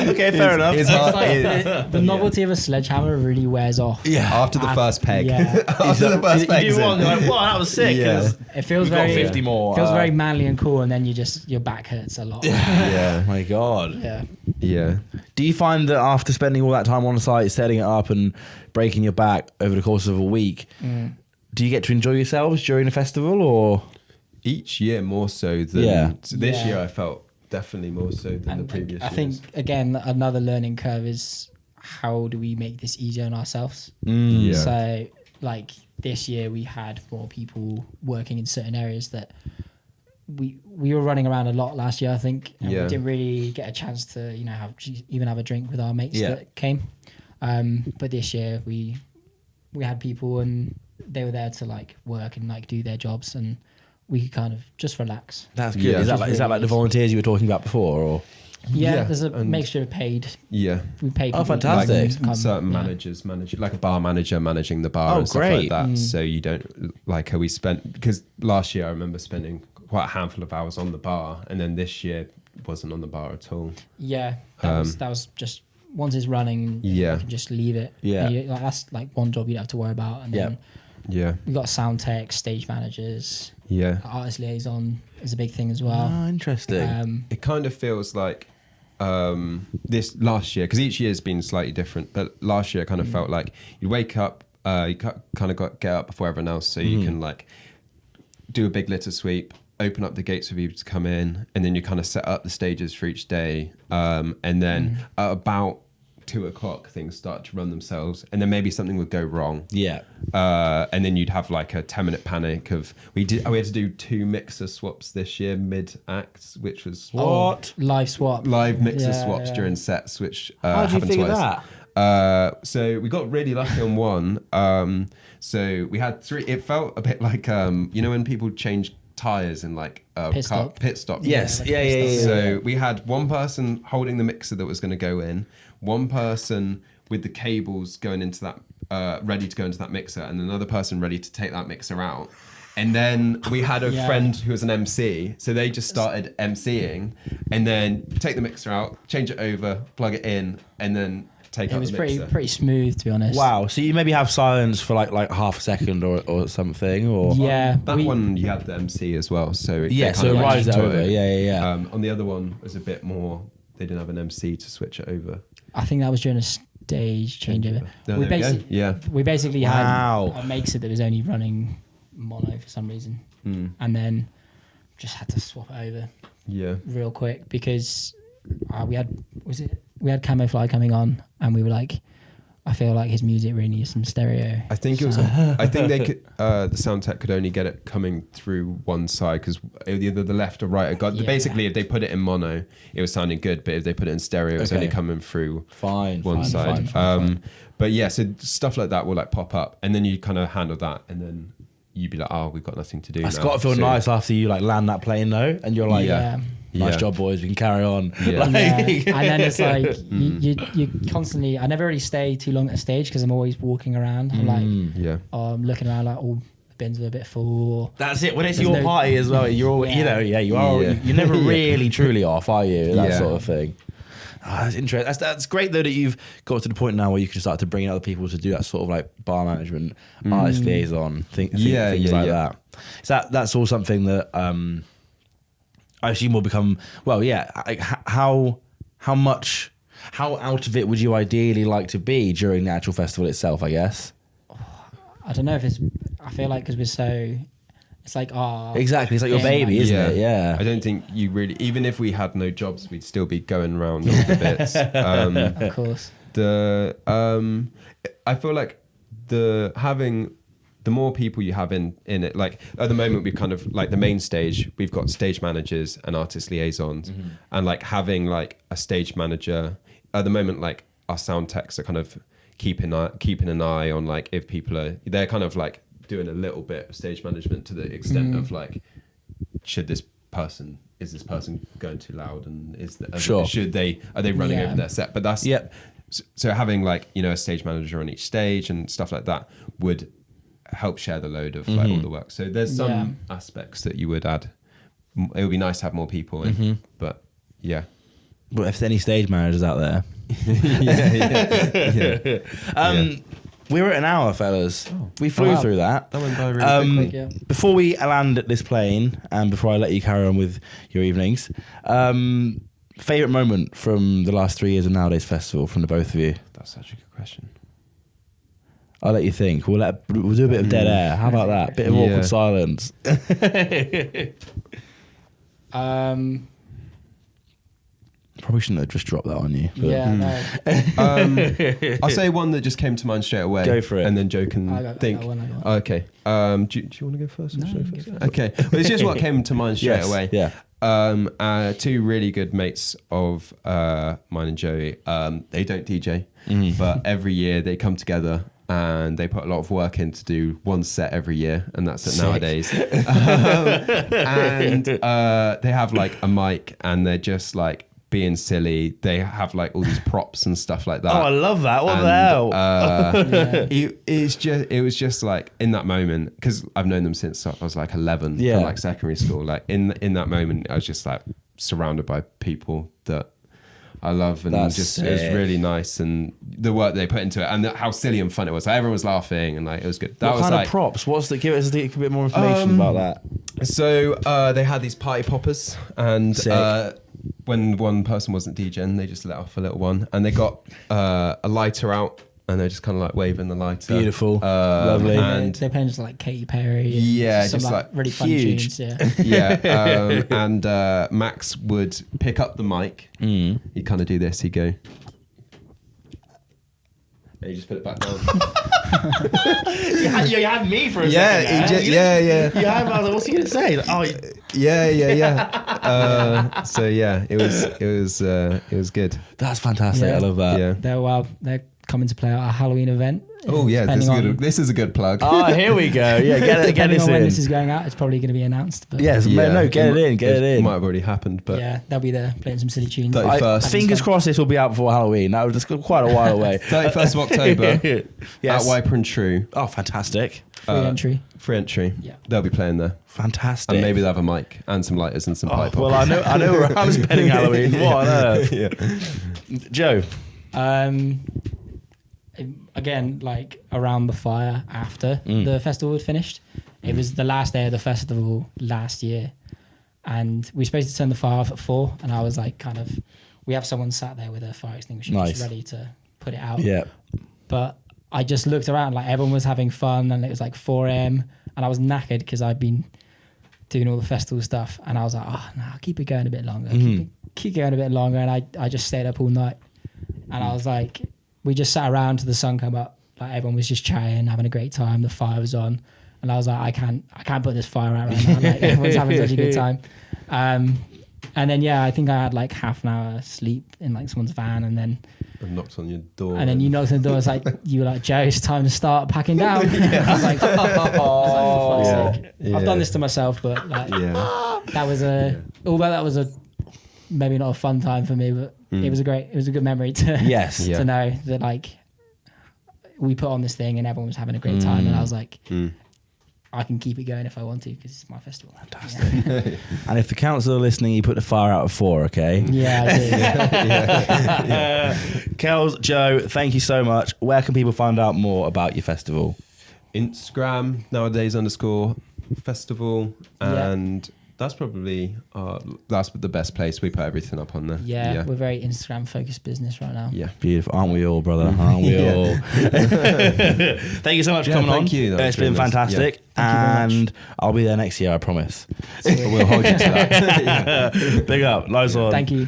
Okay, fair enough. It's like the novelty of a sledgehammer really wears off. Yeah. After the first peg. Yeah. After the first peg. You do one, you're like, wow, that was sick. Yeah. It feels very 50 more. Feels very manly and cool, and then your back hurts a lot. Yeah. My God. Yeah. Yeah. Do you find that after spending all that time on site, setting it up and breaking your back over the course of a week, do you get to enjoy yourselves during the festival, or? Each year more so than this year, I felt definitely more so than the previous years. I think, again, another learning curve is how do we make this easier on ourselves? So, like, this year we had more people working in certain areas that we were running around a lot last year, I think, and we didn't really get a chance to, have a drink with our mates that came. But this year we had people and they were there to, like, work and, like, do their jobs, and we could kind of just relax. That's good. Is that like the volunteers you were talking about before, or? Yeah, there's a mixture of paid. Yeah. We paid. Oh, fantastic. Like certain managers manage, like a bar manager managing the bar and stuff like that. So you don't, like, we spent, because last year I remember spending quite a handful of hours on the bar, and then this year wasn't on the bar at all. Yeah, that was just, once it's running, you can just leave it. Yeah. That's like one job you don't have to worry about. And then we got sound tech, stage managers, artist liaison, is a big thing as well. Oh, interesting. It kind of feels like this last year, because each year has been slightly different, but last year it kind of felt like you wake up, you kind of get up before everyone else, so you can like do a big litter sweep, open up the gates for people to come in, and then you kind of set up the stages for each day, and then at about 2:00 things start to run themselves, and then maybe something would go wrong. Yeah. And then you'd have like a 10-minute panic of we had to do 2 mixer swaps this year mid-act, which was live mixer swaps during sets, which how did you happened figure twice. that? So we got really lucky on one. So we had 3. It felt a bit like when people change tires in like pit stop. Yes. Yeah. So we had one person holding the mixer that was going to go in, one person with the cables going into that, ready to go into that mixer, and another person ready to take that mixer out. And then we had a friend who was an MC, so they just started MCing, and then take the mixer out, change it over, plug it in, and then take out the mixer. It was pretty smooth, to be honest. Wow. So you maybe have silence for like half a second or something, or that one you had the MC as well, so so it rides it over. Yeah. On the other one was a bit more. They didn't have an MC to switch it over. I think that was during a stage changeover. No, we basically had a mixer that was only running mono for some reason, and then just had to swap it over real quick because we had Camoufly coming on, and we were like, I feel like his music really needs some stereo. I think it was. I think they could. The sound tech could only get it coming through one side because either the left or right. Basically, if they put it in mono, it was sounding good, but if they put it in stereo, it was only coming through one side. But yeah, so stuff like that will like pop up, and then you kind of handle that, and then you'd be like, oh, we've got nothing to do. It's got to feel nice after you like land that plane though, and you're like, nice job, boys. We can carry on. Yeah. And then it's like you constantly. I never really stay too long at a stage because I'm always walking around. I'm like, I'm looking around like all the bins are a bit full. That's it. When it's your party as well, you're all, you are. You're never really truly off, are you? That sort of thing. Oh, that's interesting. That's great though that you've got to the point now where you can start to bring in other people to do that sort of like bar management, artist liaison, things like that. So that's all something that I assume will become like how out of it would you ideally like to be during the actual festival itself, I guess? I don't know if it's. I feel like because we're so. It's like exactly. It's like your baby, isn't it? Yeah. I don't think you really. Even if we had no jobs, we'd still be going around all the bits. Of course. I feel like the more people you have in it, like at the moment we've kind of like the main stage, we've got stage managers and artist liaisons, and like having like a stage manager at the moment, like our sound techs are kind of keeping an eye on like if people they're kind of like doing a little bit of stage management to the extent of like, is this person going too loud, and are they running over their set? But that's so having like a stage manager on each stage and stuff like that would help share the load of like all the work. So there's some aspects that you would add. It would be nice to have more people in, but yeah. But if there's any stage managers out there, we were at an hour, fellas. We flew through that. That went by really quick. Before we land this plane, and before I let you carry on with your evenings, favourite moment from the last 3 years of Nowadaze Festival from the both of you? That's such a good question. I'll let you think. We'll do a bit of dead air. How about that? Bit of awkward silence. Probably shouldn't have just dropped that on you. But. I'll say one that just came to mind straight away. Go for it. And then Joe can think. Okay. Do you want to go first? Okay. Well, it's just what came to mind straight away. Yeah. 2 really good mates of mine and Joey. They don't DJ, but every year they come together and they put a lot of work in to do one set every year, and that's at Nowadaze. And they have like a mic, and they're just like being silly. They have like all these props and stuff like that. Oh, I love that. What the hell? It was just like in that moment, because I've known them since I was like 11 from like secondary school. Like in that moment, I was just like surrounded by people that I love, and That's just it was sick. really nice, and the work they put into it, and how silly and fun it was. Like, everyone was laughing, and like it was good. That What was kind like of props? What's the? Give us a bit more information about that. so. They had these party poppers, and Sick. when one person wasn't DJing, they just let off a little one, and they got a lighter out, and they're just kind of like waving the lighter. Beautiful. Lovely. And they're playing just like Katy Perry. And Yeah, some just like really fun huge. tunes. Yeah. yeah, and Max would pick up the mic. He'd kind of do this. He'd go. And you just put it back down. You had me for a yeah, second. yeah. You had. I was like, what's he gonna say? Like, oh, Yeah. So yeah, it was good. that's fantastic. Yeah. I love that. Yeah. They're coming to play at our Halloween event. Oh yeah, this is a good plug. Oh, here we go. Yeah, get Depending this on when in. this is going out, it's probably going to be announced. But Yes, Yeah. no, get it in. Might have already happened, but yeah, they'll be there playing some silly tunes. 31st. Fingers crossed this will be out before Halloween. That was just quite a while away. 31st of October Yes. at Wiper and True. Oh, fantastic. Free entry. Free entry. Yeah. They'll be playing there. Fantastic. And maybe they'll have a mic and some lighters and some pipe. Well, I know where I'm spending Halloween. What on earth? Yeah. Joe. Again, like around the fire after the festival had finished. It was the last day of the festival last year, and we were supposed to turn the fire off at 4. And I was like, we have someone sat there with a fire extinguisher Nice. just ready to put it out. Yeah. But I just looked around, like everyone was having fun, and it was like 4 a.m. and I was knackered because I'd been doing all the festival stuff, and I was like, oh no, I'll keep it going a bit longer. Keep going a bit longer, and I just stayed up all night, and I was like, we just sat around till the sun came up, like everyone was just chatting, having a great time. The fire was on, and I was like, I can't put this fire out right now. Like everyone's having such a good time. And then I think I had like half an hour sleep in like someone's van, and then knocked on your door. And then you knocked on the door. It's like you were like, Joe, it's time to start packing down. I was like, for fuck's sake. I've done this to myself, but like that was although that was maybe not a fun time for me, but it was a good memory to to know that like we put on this thing and everyone was having a great time, and I was like, I can keep it going if I want to because it's my festival. Fantastic. Yeah. And if the council are listening, you put the fire out at 4, okay? Yeah, I did. Kels, Joe, thank you so much. Where can people find out more about your festival? Instagram, Nowadaze _festival, and that's probably that's the best place. We put everything up on there. Yeah, we're very Instagram focused business right now. Yeah, beautiful. Aren't we all, brother? Aren't we all? Thank you so much for coming on. Thank you. It's been fantastic. And I'll be there next year, I promise. We'll hold you to that. Big up. Nice one. Thank you.